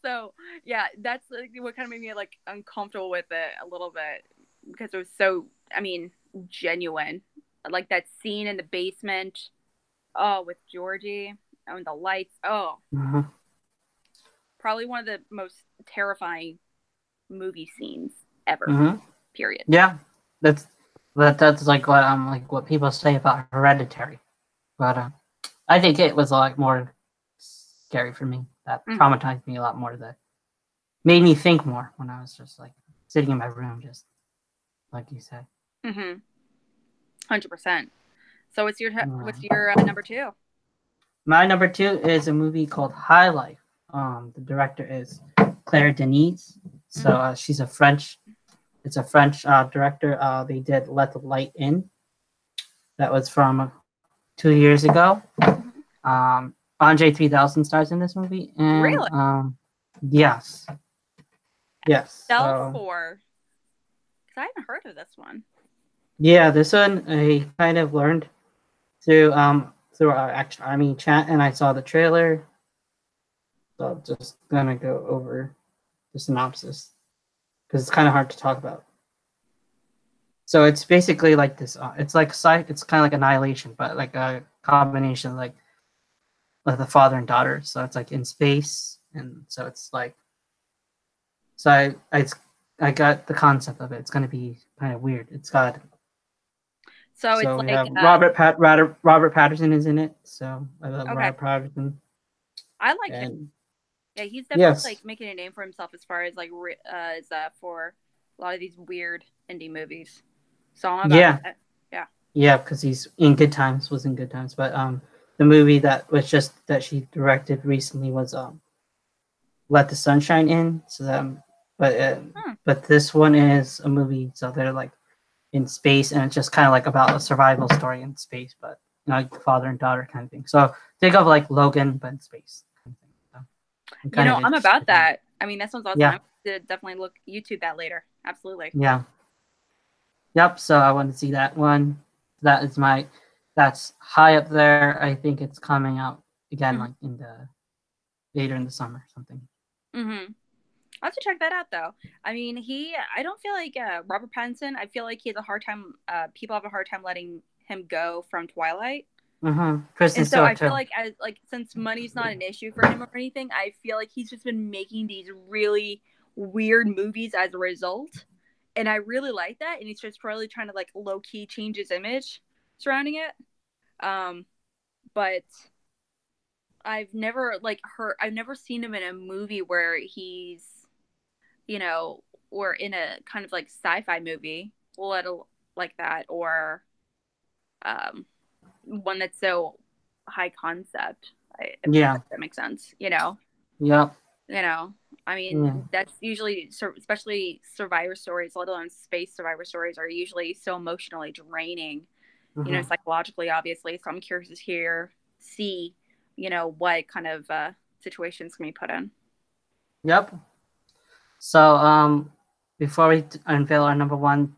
So yeah, that's like what kind of made me like uncomfortable with it a little bit because it was so, I mean, genuine. Like that scene in the basement, with Georgie and the lights. Probably one of the most terrifying movie scenes ever. Period. Yeah, that's like what people say about Hereditary, but I think it was a lot more scary for me. That traumatized me a lot more. That made me think more when I was just like sitting in my room, just like you said. 100%. So what's your number 2? My number 2 is a movie called High Life. The director is Claire Denis. So she's a French. It's a French director. They did Let the Light In. That was from 2 years ago. Andre 3000 stars in this movie. And, really? Yes. Cell 4. Because I haven't heard of this one. Yeah, this one I kind of learned through our Action Army chat, and I saw the trailer. So I'm just gonna go over the synopsis because it's kind of hard to talk about. So it's basically like this. It's like it's kind of like Annihilation, but like a combination like the father and daughter. So it's like in space, and so it's like. So I got the concept of it. It's gonna be kind of weird. It's got. So it's we have Robert Pattinson is in it. So I love Robert Pattinson. I like him. Yeah, he's definitely like making a name for himself as far as like for a lot of these weird indie movies. So I'm about that. Yeah, because he's in Good Times. But the movie that she directed recently was Let the Sunshine In. So but this one is a movie. So they're like in space, and it's just kind of like about a survival story in space, but like the father and daughter kind of thing. So think of like Logan, but in space. I'm about that. I mean, that sounds awesome. I'm going to definitely look YouTube that later. Absolutely. Yeah. Yep. So I want to see that one. That's high up there. I think it's coming out again, like later in the summer or something. I'll have to check that out though. I mean, I don't feel like Robert Pattinson. I feel like he has a hard time. People have a hard time letting him go from Twilight. Kristen and so I feel like since money's not an issue for him or anything, I feel like he's just been making these really weird movies as a result, and I really like that. And he's just probably trying to like low key change his image surrounding it. But I've never seen him in a movie where he's, or in a kind of like sci-fi movie, like that, or one that's so high concept. If that makes sense. Yeah. I mean, that's usually, especially survivor stories, let alone space survivor stories, are usually so emotionally draining, psychologically, obviously. So I'm curious to see, what kind of situations can be put in. Yep. So before we unveil our number 1, do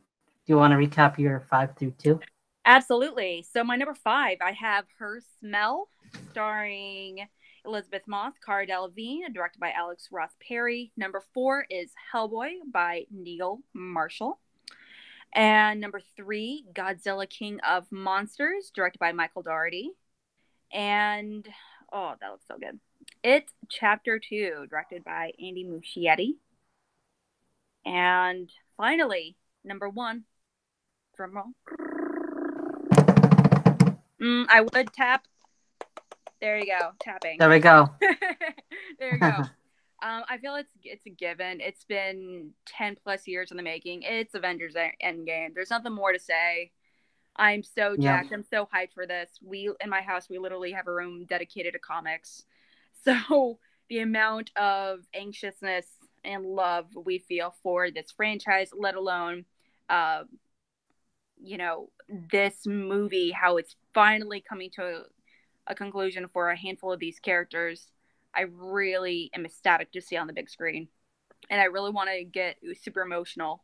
you want to recap your 5 through 2? Absolutely. So my number 5, I have Her Smell, starring Elizabeth Moss, Cara Delevingne, directed by Alex Ross Perry. Number 4 is Hellboy by Neil Marshall. And number 3, Godzilla King of Monsters, directed by Michael Dougherty. And, oh, that looks so good. It Chapter 2, directed by Andy Muschietti. And finally, number 1, drumroll, I would tap. There you go, tapping. There we go. There you go. I feel it's a given. It's been 10 plus years in the making. It's Avengers Endgame. There's nothing more to say. I'm so jacked. I'm so hyped for this. In my house, we literally have a room dedicated to comics. So the amount of anxiousness and love we feel for this franchise, let alone, this movie, how it's finally coming to a conclusion for a handful of these characters. I really am ecstatic to see on the big screen. And I really want to get super emotional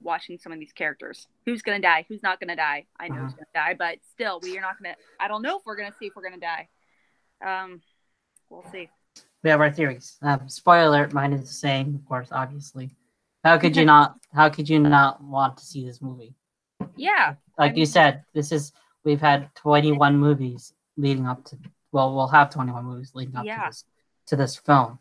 watching some of these characters. Who's going to die? Who's not going to die? I know who's going to die, but still, we are not going to... I don't know if we're going to see if we're going to die. We'll see. We have our theories. Spoiler alert, mine is the same, of course, obviously. How could you not want to see this movie? Yeah. You said, we've had 21 movies leading up to... Well, we'll have 21 movies leading up to this film.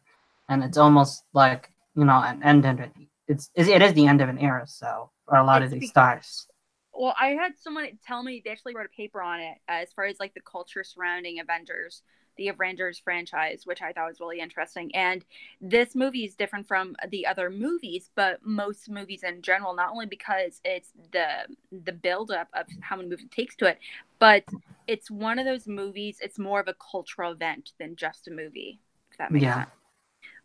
And it's almost like, an end of it. It is the end of an era, so, for a lot of these stars. Well, I had someone tell me, they actually wrote a paper on it, as far as, like, the culture surrounding the Avengers franchise, which I thought was really interesting. And this movie is different from the other movies, but most movies in general, not only because it's the buildup of how many movies it takes to it, but it's one of those movies, it's more of a cultural event than just a movie, if that makes sense.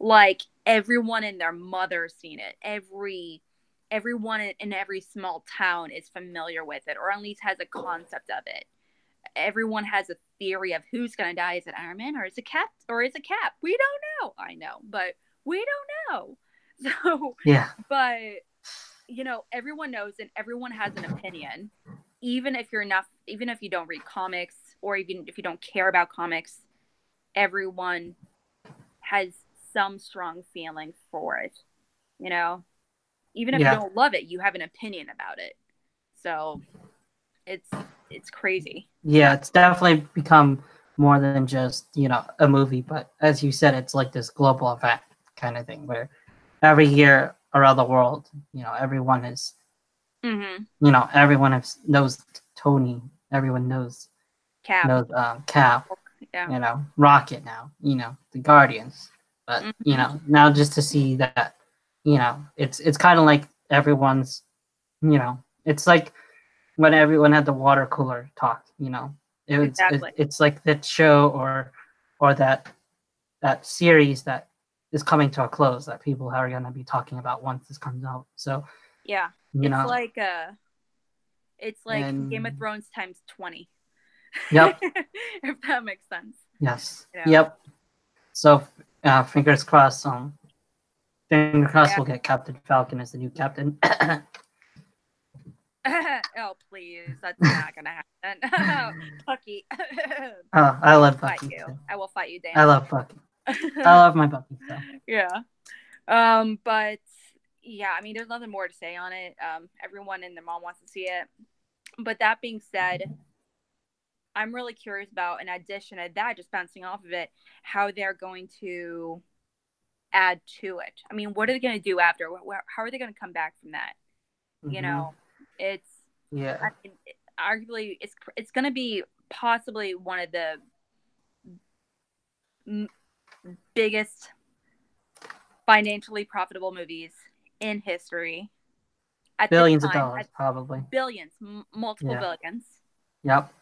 Like, everyone and their mother's seen it. Everyone in every small town is familiar with it, or at least has a concept of it. Everyone has a theory of who's going to die. Is it Iron Man, or is it Cap? We don't know. I know, but we don't know. So, yeah. But, everyone knows, and everyone has an opinion. Even if you don't read comics, or even if you don't care about comics, everyone has some strong feeling for it. Even if you don't love it, you have an opinion about it. So it's crazy. Yeah, it's definitely become more than just, a movie, but as you said, it's like this global event kind of thing where every year around the world, everyone is, everyone knows Tony, everyone knows Cap, yeah. Rocket now, the Guardians, but, now just to see that, it's kind of like everyone's, it's like when everyone had the water cooler talk, it's like that show or that series that is coming to a close that people are going to be talking about once this comes out. So yeah, it's like Game of Thrones times 20. Yep. If that makes sense. Yes. Yep. So fingers crossed. We'll get Captain Falcon as the new captain. Oh, please. That's not going to happen. Bucky. Oh, I love Bucky. I will fight you, Dan. I love Bucky. I love my Bucky. So. Yeah. But, yeah, I mean, there's nothing more to say on it. Everyone and their mom wants to see it. But that being said, I'm really curious about, in addition to that, just bouncing off of it, how they're going to add to it. I mean, what are they going to do after? How are they going to come back from that? It's I mean, arguably it's going to be possibly one of the biggest financially profitable movies in history. At billions of dollars, probably billions, multiple billions. Yep.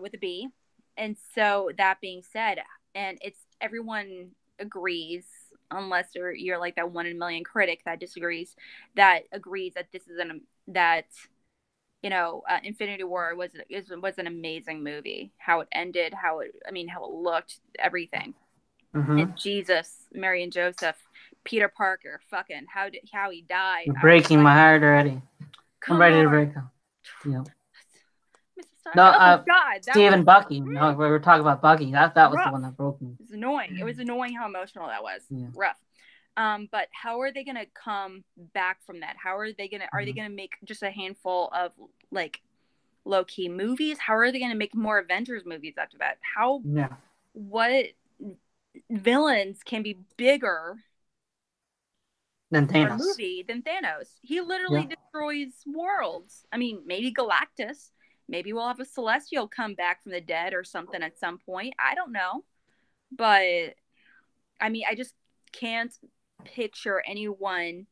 With a B. And so that being said, and everyone agrees, unless you're like that 1 in a million critic that disagrees, that agrees that this is Infinity War was an amazing movie. How it ended, how it looked, everything. And Jesus, Mary and Joseph, Peter Parker, fucking how he died. You're breaking my heart already. I'm ready to break them. Yeah. No, God, Steve and Bucky. No, we were talking about Bucky. That was the one that broke me. It's annoying. It was annoying how emotional that was. Yeah. Rough. But how are they gonna come back from that? How are they gonna make just a handful of like low key movies? How are they gonna make more Avengers movies after that? What villains can be bigger than Thanos? For a movie than Thanos? He literally destroys worlds. I mean, maybe Galactus. Maybe we'll have a Celestial come back from the dead or something at some point. I don't know. But, I mean, I just can't picture anything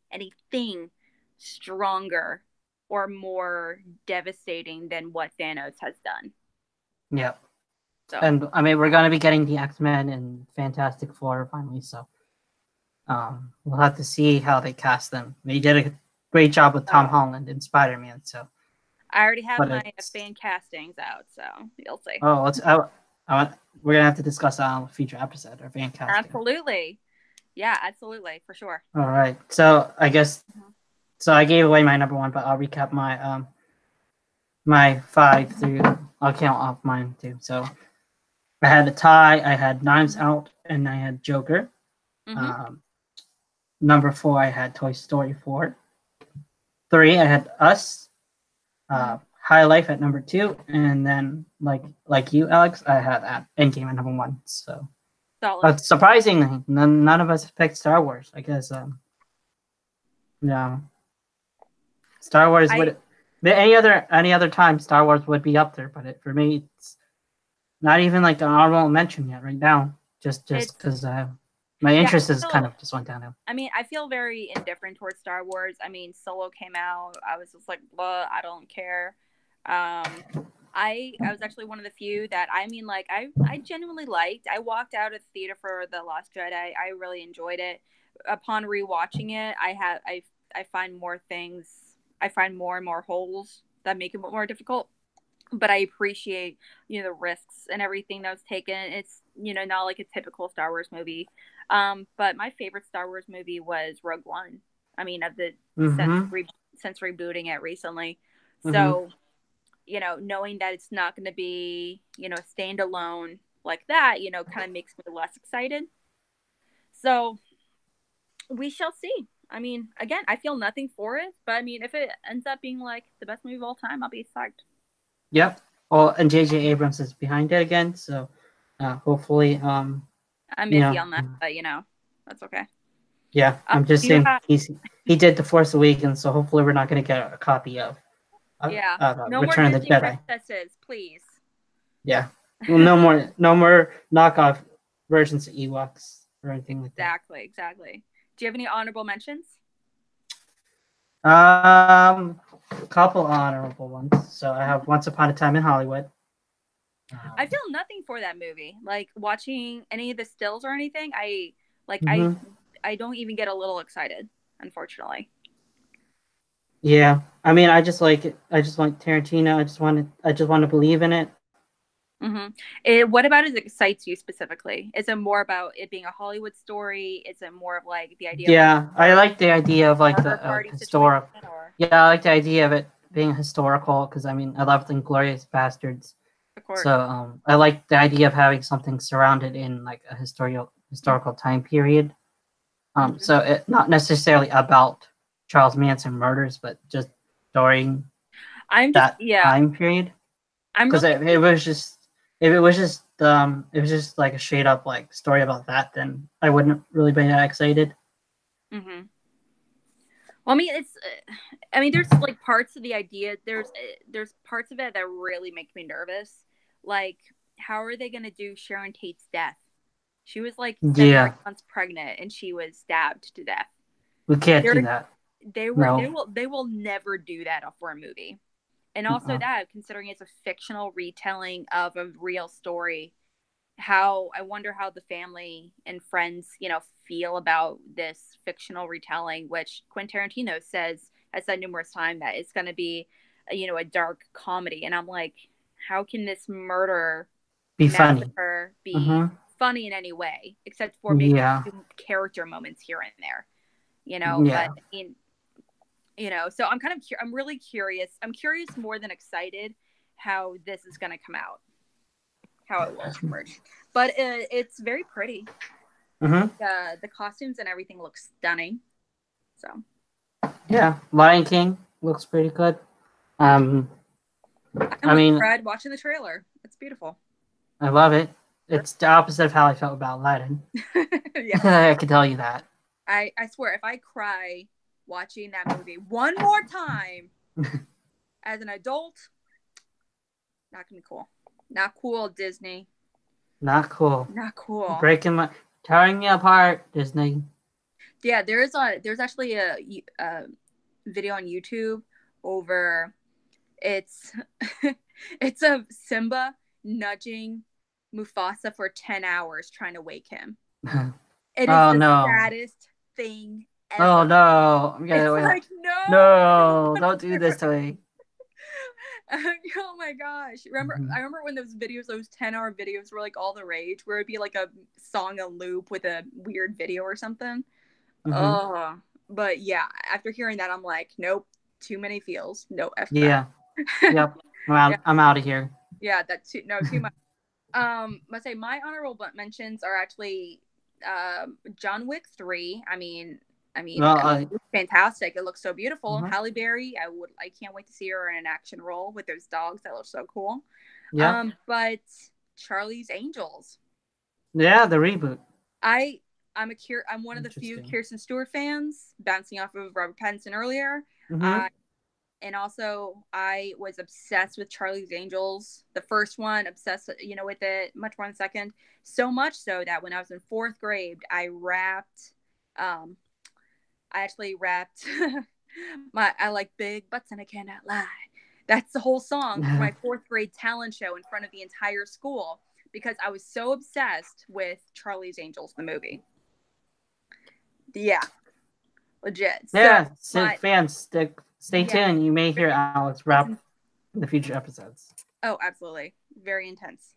stronger or more devastating than what Thanos has done. Yeah. So. And, I mean, we're going to be getting the X-Men and Fantastic Four finally, so we'll have to see how they cast them. They did a great job with Tom Holland and Spider-Man, so. I already have my fan castings out, so you'll see. Oh, we're gonna have to discuss that on a future episode or fan casting. Absolutely, yeah, absolutely, for sure. All right, so I guess so. I gave away my number one, but I'll recap my my 5 through. I'll count off mine too. So I had a tie. I had Knives Out, and I had Joker. Number 4, I had Toy Story 4. 3, I had Us. High Life at number 2, and then like you, Alex, I had Endgame at number 1. So, but surprisingly, none of us picked Star Wars. I guess, no, Star Wars would any other time Star Wars would be up there, but for me, it's not even like an honorable mention yet right now. Just because my interest is kind of just went downhill. I mean, I feel very indifferent towards Star Wars. I mean, Solo came out. I was just like, blah, I don't care. I was actually one of the few that, I mean, like, I genuinely liked. I walked out of the theater for The Last Jedi. I really enjoyed it. Upon rewatching it, I find more things. I find more and more holes that make it more difficult. But I appreciate, the risks and everything that was taken. It's, not like a typical Star Wars movie. But my favorite Star Wars movie was Rogue One. I mean, since rebooting it recently. So, knowing that it's not going to be, standalone like that, kind of makes me less excited. So we shall see. I mean, again, I feel nothing for it, but I mean, if it ends up being like the best movie of all time, I'll be psyched. Yep. Well, and J.J. Abrams is behind it again, so hopefully, I'm iffy on that, but that's okay. Yeah, I'm just saying he did The Force Awakens, so hopefully we're not going to get a copy of no Return more of the Jedi. princesses, please. Yeah, well, no more knockoff versions of Ewoks or anything like that. Exactly. Do you have any honorable mentions? A couple honorable ones. So I have Once Upon a Time in Hollywood. I feel nothing for that movie. Like, watching any of the stills or anything, I don't even get a little excited, unfortunately. Yeah, I mean, I just like it. I just like Tarantino. I just want to believe in it. What about it excites you specifically? Is it more about it being a Hollywood story? Is it more of like the idea? Yeah, I like the idea of like the historical. Yeah, I like the idea of it being historical because I mean I love Inglourious Basterds. Of course. So I like the idea of having something surrounded in like a historical time period. So it not necessarily about Charles Manson murders, but just during that time period. Because it was just. If it was just like a straight up like story about that, then I wouldn't really be that excited. Well, I mean, there's like parts of the idea. There's parts of it that really make me nervous. Like, how are they going to do Sharon Tate's death? She was like 7 months pregnant and she was stabbed to death. We can't do that. They will never do that for a movie. And also that, considering it's a fictional retelling of a real story, I wonder how the family and friends, feel about this fictional retelling, which Quentin Tarantino has said numerous times that it's going to be, a dark comedy. And I'm like, how can this murder be funny in any way, except for maybe a few character moments here and there, but so I'm really curious. I'm curious more than excited how this is going to come out, how it will emerge. But it's very pretty. The costumes and everything looks stunning. So. Yeah, Lion King looks pretty good. I mean, Brad watching the trailer. It's beautiful. I love it. It's the opposite of how I felt about Aladdin. I can tell you that. I swear, if I cry watching that movie one more time as an adult, Not gonna be cool. Not cool, Disney. Not cool. Not cool. Tearing me apart, Disney. Yeah, there's actually a video on YouTube over it's it's of Simba nudging Mufasa for 10 hours trying to wake him. It is the saddest thing ever. Oh no. It's no, don't do this to me. Oh my gosh. I remember when those 10-hour videos were like all the rage, where it'd be like a song on loop with a weird video or something. But yeah, after hearing that, I'm like, nope, too many feels. No F. Yeah. Yep. I'm out of here. Yeah, that's too much. Let's say my honorable mentions are actually John Wick 3. I mean, it's fantastic. It looks so beautiful. Halle Berry, I can't wait to see her in an action role with those dogs. That looks so cool. Yeah. But Charlie's Angels. Yeah, the reboot. I'm one of the few Kirsten Stewart fans, bouncing off of Robert Pattinson earlier. And also, I was obsessed with Charlie's Angels, the first one, obsessed, with it much more than the second. So much so that when I was in 4th grade, I actually rapped I like big butts and I cannot lie. That's the whole song for my 4th grade talent show in front of the entire school because I was so obsessed with Charlie's Angels, the movie. Yeah. Legit. Yeah, fans, stay tuned. You may hear Alex rap in the future episodes. Oh, absolutely. Very intense.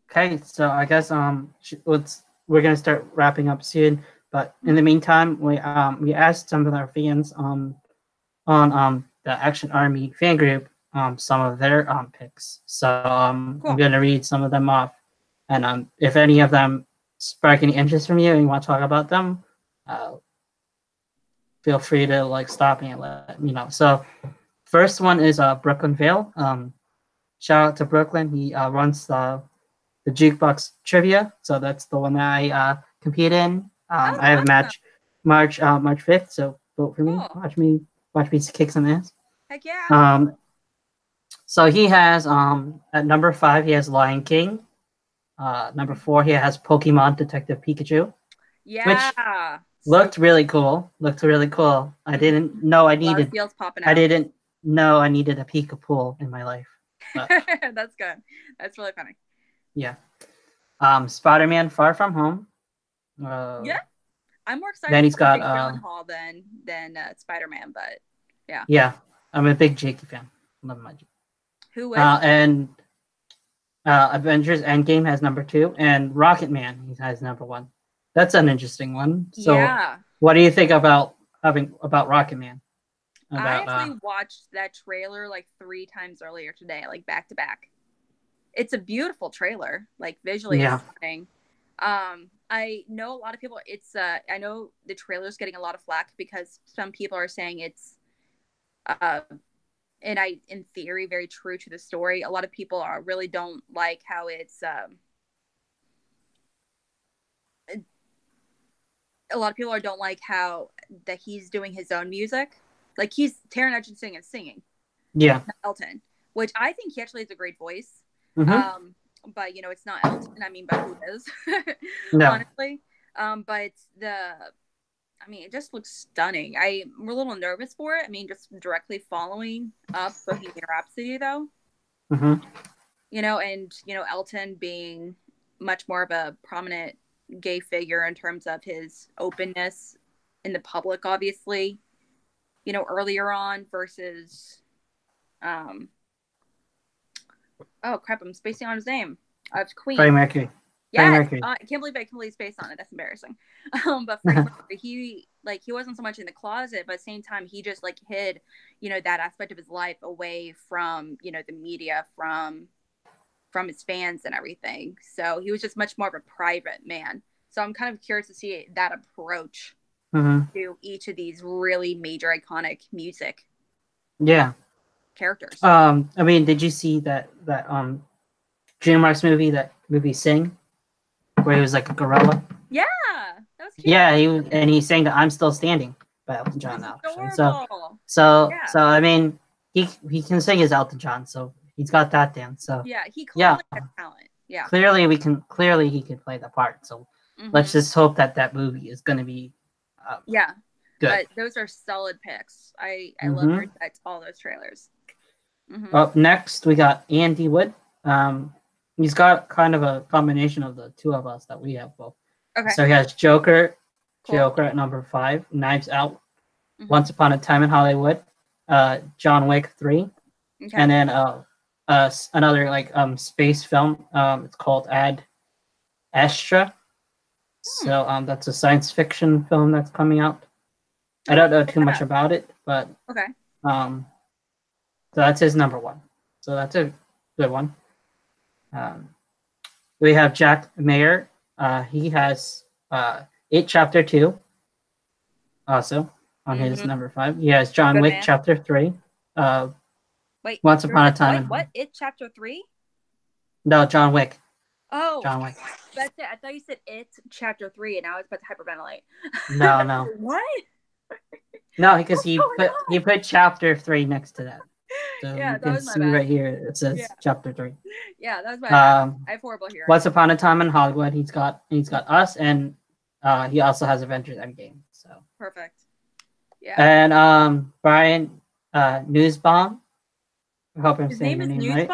Okay, so I guess we're gonna start wrapping up soon. But in the meantime, we asked some of our fans on the Action Army fan group some of their picks. So cool. I'm gonna read some of them off, and if any of them spark any interest from you and you want to talk about them, feel free to stop me and let me know. So first one is Brooklyn Vale. Shout out to Brooklyn. He runs the Jukebox Trivia. So that's the one that I compete in. I have a match March 5th. So vote for me. Watch me kick some ass. Heck yeah. So he has at number 5 he has Lion King. Number 4 he has Pokemon Detective Pikachu. Yeah. Which looked really cool. I didn't know I needed. I didn't know I needed a Pika pool in my life. That's good. That's really funny. Yeah. Spider-Man: Far From Home. Yeah. I'm more excited. Then he's got Gyllenhaal than Spider-Man, but yeah. Yeah, I'm a big Jakey fan. Love my Jakey. Who is? And Avengers: Endgame has number 2, and Rocket Man he has number 1. That's an interesting one. So, yeah. What do you think about Rocket Man? I actually watched that trailer 3 times earlier today, back to back. It's a beautiful trailer, visually stunning. I know a lot of people. I know the trailer's getting a lot of flack because some people are saying it's, in theory, very true to the story. A lot of people really don't like how it's. A lot of people don't like how that he's doing his own music. He's Taron Egerton is singing. Yeah. Not Elton, which I think he actually has a great voice. Mm-hmm. But it's not Elton. But who is? No. Honestly. But it just looks stunning. I'm a little nervous for it. Just directly following up Bohemian Rhapsody though. Mm-hmm. And Elton being much more of a prominent gay figure in terms of his openness in the public, obviously, earlier on versus oh crap, I'm spacing on his name. It's Queen. Freddie Mercury. Yes, I can't believe I completely spaced on it. That's embarrassing. But Freddie Mercury, he wasn't so much in the closet, but at the same time, he just hid, that aspect of his life away from, the media, from his fans and everything. So he was just much more of a private man. So I'm kind of curious to see that approach to each of these really major iconic music characters. Did you see that DreamWorks movie Sing, where he was like a gorilla? Yeah, that was cute. Yeah, he sang the "I'm Still Standing" by Elton John. So he can sing his Elton John, so he's got that down. So yeah, he clearly has talent. Yeah, clearly he could play the part. So let's just hope that movie is going to be good. Those are solid picks. I love all those trailers. Up next, we got Andy Wood. He's got kind of a combination of the two of us that we have both. Okay. So he has Joker at number 5, Knives Out, Once Upon a Time in Hollywood, John Wick 3, and then another like space film. It's called Ad Astra. So that's a science fiction film that's coming out. I don't know too much about it, but so that's his number 1. So that's a good one. We have Jack Mayer. He has It Chapter 2 also on his number 5. He has John Wick Chapter 3. Wait, Once Upon a Time. What? It Chapter 3? No, John Wick. Oh, John Wick. That's it. I thought you said It Chapter 3, and I was about to hyperventilate. No. What? No, because he put Chapter 3 next to that. So yeah, you can see right here it says Chapter 3. Yeah, that was my bad. I have horrible hearing. Once Upon a Time in Hollywood, he's got us, and he also has Avengers Endgame. So perfect. Yeah. And Brian Newsbaum. I hope I'm saying your name right.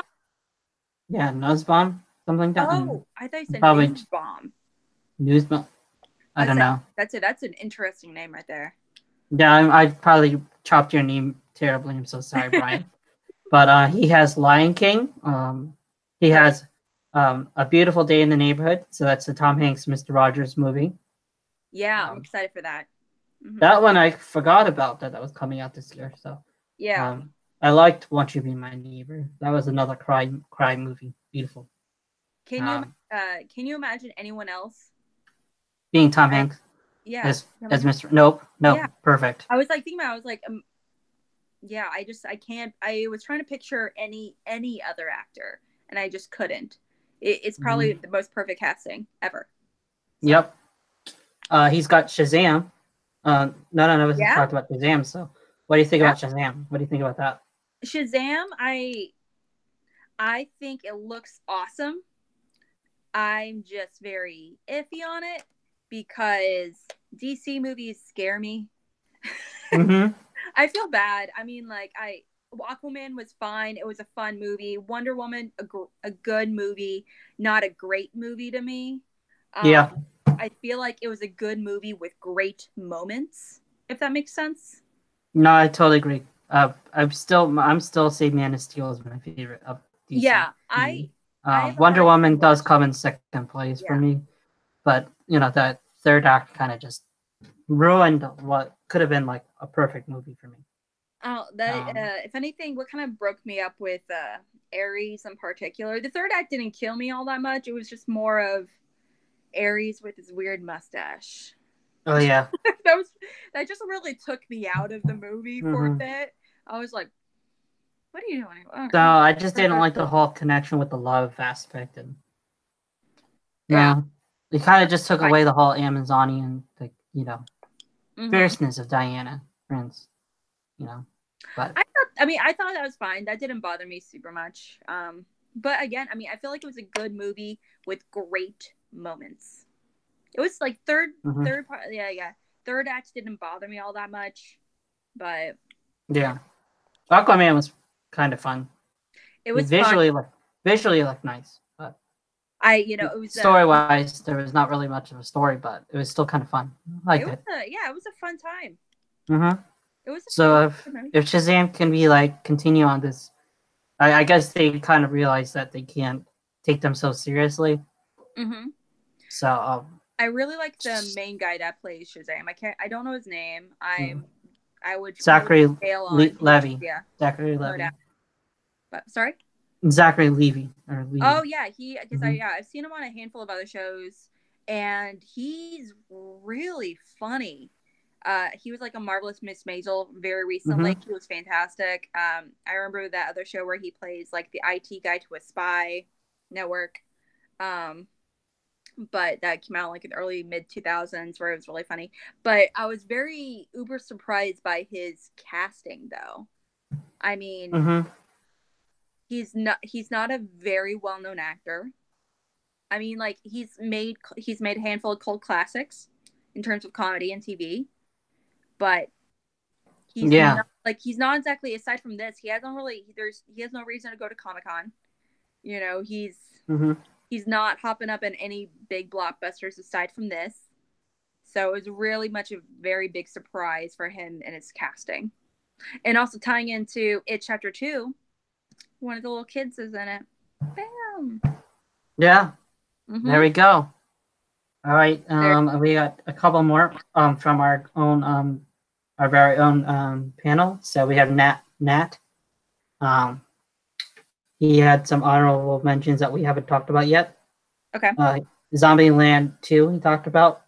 Yeah, Nussbaum, something like that. Oh, I thought you said Newsbaum. Newsbaum. I don't know. That's it. That's an interesting name right there. Yeah, I probably chopped your name terribly. I'm so sorry, Brian. But he has Lion King. He has A Beautiful Day in the Neighborhood. So that's the Tom Hanks, Mr. Rogers movie. Yeah, I'm excited for that. That one I forgot about that was coming out this year. So yeah, I liked Won't You Be My Neighbor. That was another cry movie. Beautiful. Can you imagine anyone else being Tom Hanks? Yeah, as Mr. Nope, yeah. Perfect. I was like thinking about. I was like, yeah, I can't. I was trying to picture any other actor, and I just couldn't. It's probably the most perfect casting ever. So. Yep. He's got Shazam. None of us have talked about Shazam. So, what do you think about Shazam? What do you think about that? Shazam, I think it looks awesome. I'm just very iffy on it because DC movies scare me. I feel bad. I mean, like, Aquaman was fine. It was a fun movie. Wonder Woman, a good movie, not a great movie to me. I feel like it was a good movie with great moments, if that makes sense. No, I totally agree. I'm still saying Man of Steel is my favorite of DC. Yeah, Wonder Woman does come in second place for me, but that third act kind of just ruined what could have been like a perfect movie for me. Oh, if anything, what kind of broke me up with Ares in particular, the third act didn't kill me all that much. It was just more of Ares with his weird mustache. Oh yeah, that just really took me out of the movie for a bit. I was like, "What are you doing?" No, I just didn't like the whole connection with the love aspect, and it kind of just took away the whole Amazonian, fierceness of Diana Prince. But I thought that was fine. That didn't bother me super much. But again, I feel like it was a good movie with great moments. It was like third part. Yeah. Third act didn't bother me all that much, but yeah, Aquaman was kind of fun. It was visually looked nice, but it was story wise there was not really much of a story, but it was still kind of fun. It was a fun time. It was so if Shazam can be continue on this, I guess they kind of realize that they can't take them so seriously. So I really like the main guy that plays Shazam. I don't know his name. I would Zachary Levy. Yeah, Zachary Levy. But sorry. Zachary Levy. Oh yeah, because I've seen him on a handful of other shows, and he's really funny. He was like a Marvelous Miss Maisel very recently. He was fantastic. I remember that other show where he plays like the IT guy to a spy network. But that came out like in the early mid 2000s where it was really funny. But I was very uber surprised by his casting though. I mean, Mm-hmm. he's not a very well-known actor. I mean, like he's made a handful of cult classics in terms of comedy and TV, but Yeah. he's not exactly, aside from this, he has no reason to go to Comic-Con. You know, Mm-hmm. he's not hopping up in any big blockbusters aside from this. So it was really much a very big surprise for him and his casting. And also tying into It Chapter 2, one of the little kids is in it. Bam. Yeah. Mm-hmm. There we go. All right. We got a couple more from our very own panel. So we have Nat. He had some honorable mentions that we haven't talked about yet. Okay. Zombieland 2 he talked about.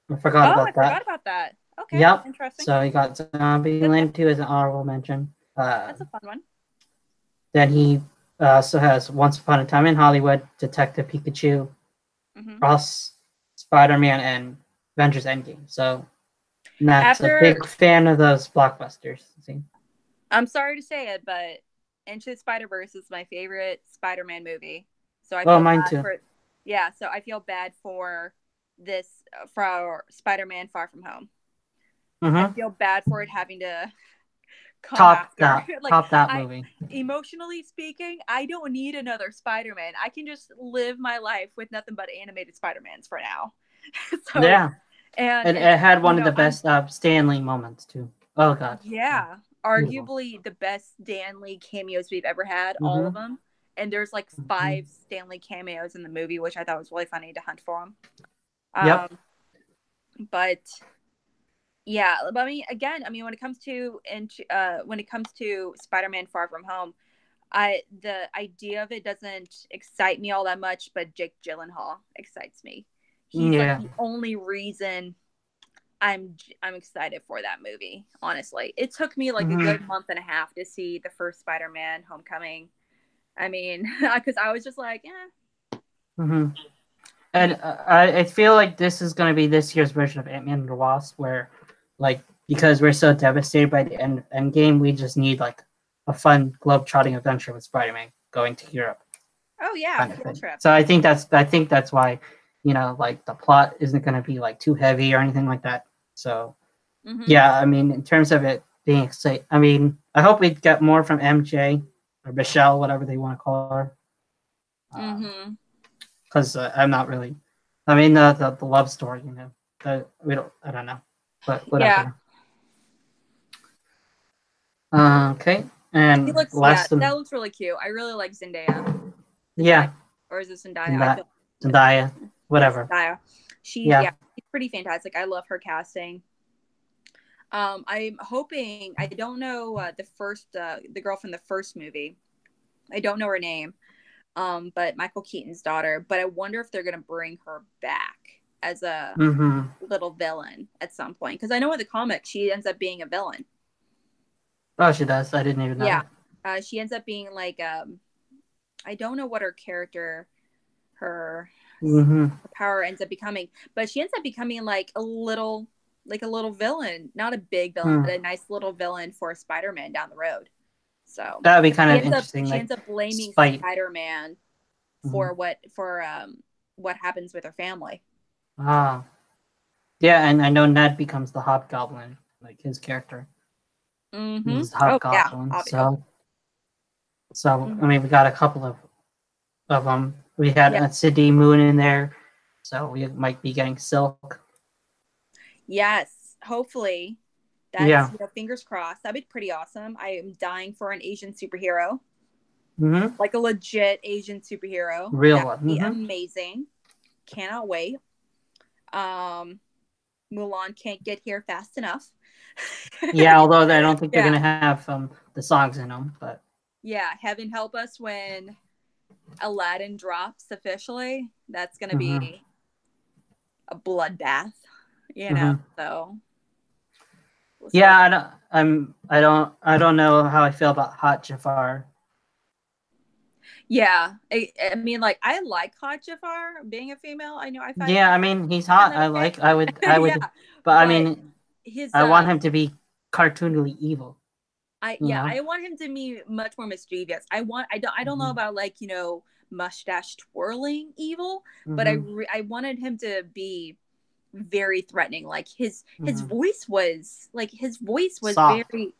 I forgot about that. Okay. Yep. Interesting. So he got Zombieland 2 as an honorable mention. That's a fun one. Then he also has Once Upon a Time in Hollywood, Detective Pikachu, Cross, Spider-Man, and Avengers Endgame. So Matt's a big fan of those blockbusters. See? I'm sorry to say it, but Into the Spider-Verse is my favorite Spider-Man movie. So I feel mine bad too. so I feel bad for this, for Spider-Man Far From Home. I feel bad for it having to top that movie. Emotionally speaking, I don't need another Spider-Man. I can just live my life with nothing but animated Spider-Mans for now. So, yeah. And it had one of the best Stan Lee moments too. Oh god. Yeah. Arguably the best Stan Lee cameos we've ever had, all of them. And there's like 5 Stan Lee cameos in the movie, which I thought was really funny to hunt for them. Yep. But yeah, but when it comes to Spider-Man Far From Home, the idea of it doesn't excite me all that much, but Jake Gyllenhaal excites me. He's like the only reason I'm excited for that movie. Honestly, it took me like a good month and a half to see the first Spider-Man: Homecoming. I mean, because I was just like, And I feel like this is going to be this year's version of Ant-Man and the Wasp, where, like, because we're so devastated by the end game, we just need like a fun globe-trotting adventure with Spider-Man going to Europe. Oh yeah, kind of trip. So I think that's why, like the plot isn't going to be like too heavy or anything like that. So yeah, I mean, in terms of it being exciting, I mean, I hope we get more from MJ or Michelle, whatever they want to call her. Because I'm not really. I mean, the love story, I don't know, but whatever. Yeah. Okay, and that looks really cute. I really like Zendaya. Yeah. Or is it Zendaya? Zendaya, whatever. Zendaya. She's pretty fantastic. I love her casting. I'm hoping, I don't know the girl from the first movie. I don't know her name. But Michael Keaton's daughter. But I wonder if they're gonna bring her back as a little villain at some point. Because I know in the comics she ends up being a villain. Oh, she does. I didn't even know. Yeah, she ends up being like I don't know what her character, her power ends up becoming, but she ends up becoming like a little villain, not a big villain, but a nice little villain for Spider-Man down the road. So that would be kind of interesting. She ends up blaming Spider-Man for what happens with her family. Ah, yeah, and I know Ned becomes the Hobgoblin, like his character. He's the Hobgoblin. So I mean, we got a couple of them. We had Sydney Moon in there, so we might be getting Silk. Yes, hopefully. That's fingers crossed. That'd be pretty awesome. I am dying for an Asian superhero, like a legit Asian superhero. Real one. That'd be amazing. Cannot wait. Mulan can't get here fast enough. Yeah, although I don't think they're gonna have the songs in them, but yeah, heaven help us when Aladdin drops officially. That's gonna be a bloodbath, So yeah, I don't know how I feel about Hot Jafar. Yeah, I mean, like, I like Hot Jafar being a female. I know I find. Yeah, I mean, he's hot. I would, but I mean, I want him to be cartoonily evil. I want him to be much more mischievous. I don't know about like, mustache twirling evil, but I wanted him to be very threatening. Like his voice was soft. very,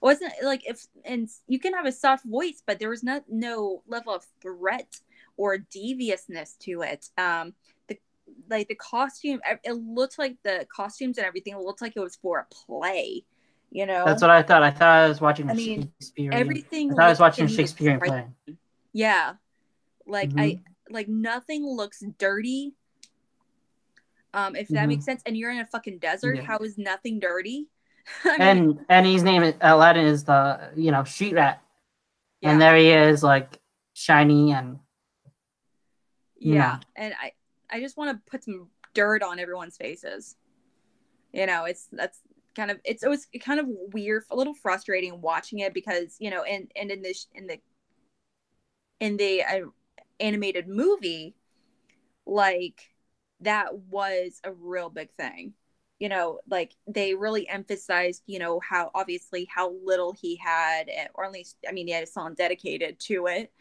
wasn't like, if, and you can have a soft voice, but there was no level of threat or deviousnous to it. The costume, it looked like the costumes and everything looked like it was for a play. That's what I thought. I thought I was watching Shakespearean. Everything. I thought I was watching a Shakespearean play. Yeah, like nothing looks dirty. If that makes sense. And you're in a fucking desert. How is nothing dirty? And his name is Aladdin is the street rat, and there he is like shiny and and I just want to put some dirt on everyone's faces. It was kind of weird, a little frustrating watching it because and in the animated movie, like that was a real big thing. Like they really emphasized how obviously how little he had, or at least he had a song dedicated to it,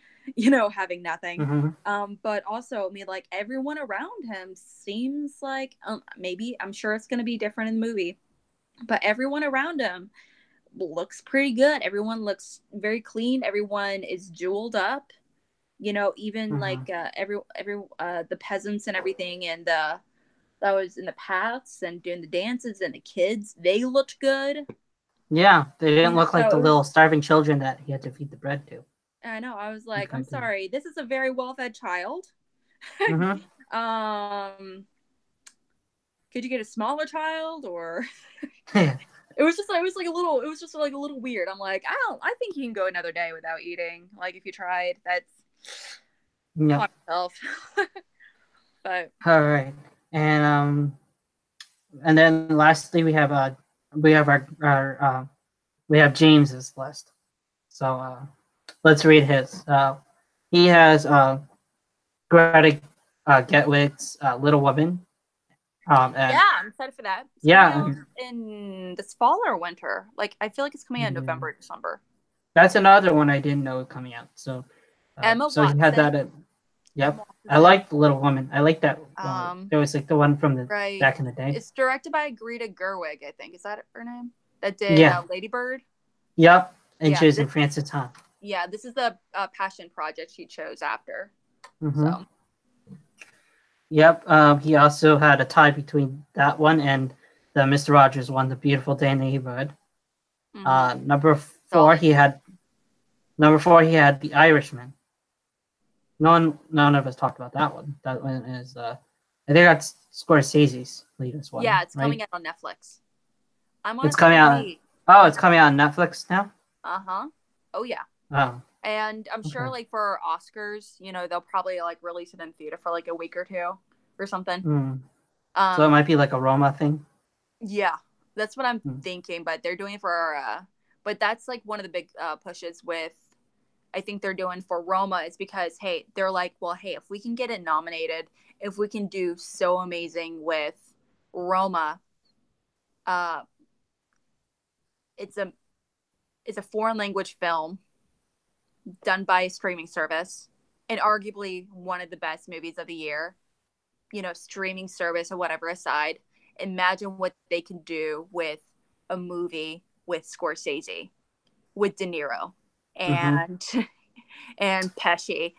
having nothing. But also like everyone around him seems like maybe, I'm sure it's going to be different in the movie, but everyone around him looks pretty good. Everyone looks very clean. Everyone is jeweled up, even like every the peasants and everything, and that was in the paths and doing the dances, and the kids, they looked good. Yeah, they didn't look like the little starving children that he had to feed the bread to. I know. I was like, I'm sorry, this is a very well-fed child. Could you get a smaller child, or it was just a little weird. I'm like, I think you can go another day without eating. Like if you tried, that's on yourself. But all right, and then lastly we have our James's list. So let's read his. He has Greta Gerwig's Little Women. I'm excited for that. In this fall or winter. Like I feel like it's coming out in November, December. That's another one I didn't know coming out. So Emma so Watson. he had that. Yep, I like the Little Woman. I like that. It was like the one from the back in the day. It's directed by Greta Gerwig, I think. Is that her name? That did Lady Bird. Yep, and Jason Francis Ha. Yeah, this is the passion project she chose after. So. Yep. He also had a tie between that one and the Mr. Rogers one, The Beautiful Day in the Neighborhood. Number four, he had The Irishman. None of us talked about that one. That one is I think that's Scorsese's latest one. Yeah, it's coming out on Netflix. It's coming out. Oh, it's coming out on Netflix now? Oh yeah. Oh. And I'm sure like for Oscars, they'll probably like release it in theater for like a week or two or something. So it might be like a Roma thing. Yeah, that's what I'm thinking. But they're doing for but that's like one of the big pushes with, I think they're doing for Roma, is because they're like, well, if we can get it nominated, if we can do so amazing with Roma, it's a foreign language film done by a streaming service, and arguably one of the best movies of the year. Streaming service or whatever aside, imagine what they can do with a movie with Scorsese, with De Niro, and and Pesci.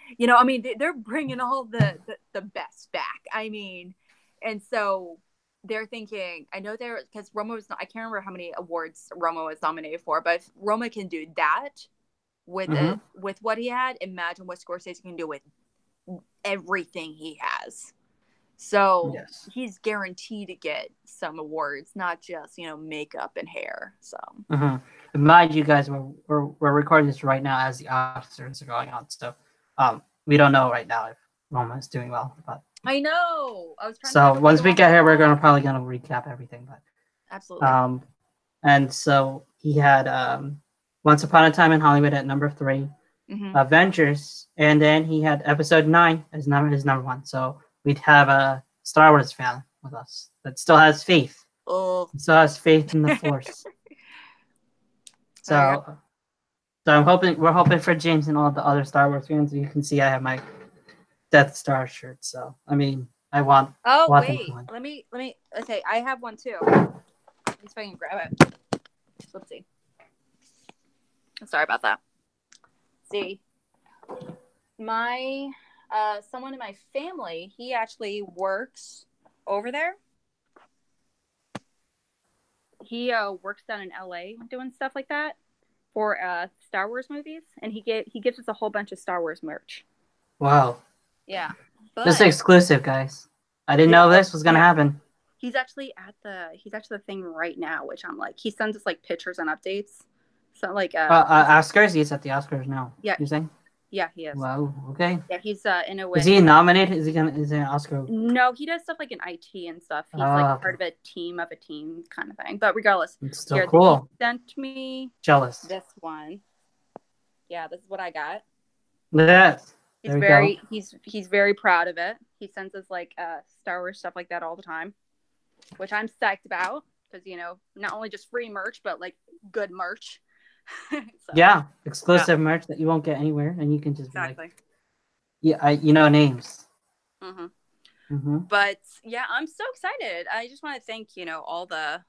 They're bringing all the best back. And so they're thinking, I know because Roma was, I can't remember how many awards Roma was nominated for, but if Roma can do that with with what he had, imagine what Scorsese can do with everything he has. So he's guaranteed to get some awards, not just makeup and hair. So mind you guys, we're recording this right now as the Oscars are going on, so we don't know right now if Roma is doing well, but I know I was trying. So once we get here, we're probably gonna recap everything, but absolutely. And so he had Once Upon a Time in Hollywood at number 3, Avengers, and then he had Episode 9 as his number 1. So we'd have a Star Wars fan with us that still has faith. Still has faith in the Force. So, we're hoping for James and all the other Star Wars fans. You can see I have my Death Star shirt. So, I mean, I want. Oh wait, let me. Okay, I have one too. Let's see if I can grab it. Let's see. Sorry about that. See, my someone in my family, he actually works over there. He works down in LA doing stuff like that for Star Wars movies, and he gives us a whole bunch of Star Wars merch. Wow. Yeah. This is exclusive, guys. I didn't know this was gonna happen. He's actually at the thing right now, which I'm like, he sends us like pictures and updates. So like Oscars, he's at the Oscars now. Yeah. You're saying? Yeah, he is. Wow. Okay. Yeah, he's in a way. Is he nominated? Is he an Oscar? No, he does stuff like in IT and stuff. He's like part of a team kind of thing. But regardless, it's still cool. He sent me jealous this one. Yeah, this is what I got. Yes. He's very proud of it. He sends us like Star Wars stuff like that all the time, which I'm psyched about because not only just free merch but like good merch. So, exclusive merch that you won't get anywhere, and you can just exactly. Names. But yeah, I'm so excited. I just want to thank all the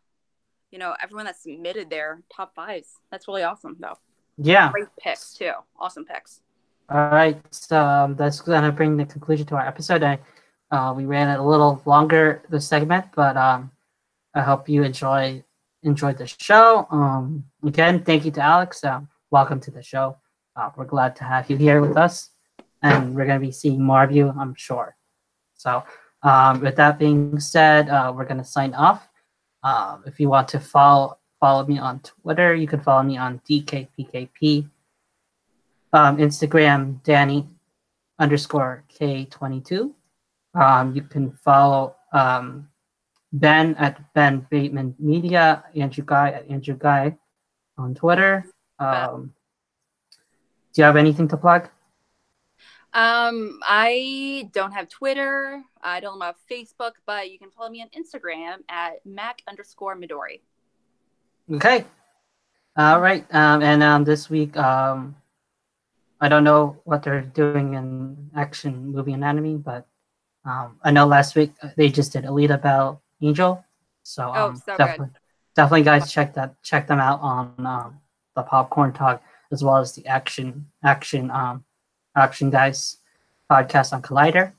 everyone that submitted their top fives. That's really awesome though. Yeah, great picks too. Awesome picks. All right, so that's gonna bring the conclusion to our episode. We ran it a little longer this segment, but I hope you enjoyed the show. Again, thank you to Alex. Welcome to the show. We're glad to have you here with us, and we're going to be seeing more of you, I'm sure. So with that being said, we're going to sign off. If you want to follow me on Twitter, you can follow me on DKPKP. Instagram, Danny_K22. You can follow Ben at Ben Bateman Media, Andrew Guy at Andrew Guy on Twitter. Do you have anything to plug? I don't have Twitter. I don't have Facebook, but you can follow me on Instagram at Mac_Midori. Okay. All right. And this week, I don't know what they're doing in Action Movie Anatomy, but I know last week they just did Alita Battle Angel, so definitely guys check them out on the Popcorn Talk as well as the Action Guys podcast on Collider.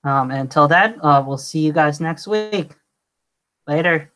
And until then, we'll see you guys next week. Later.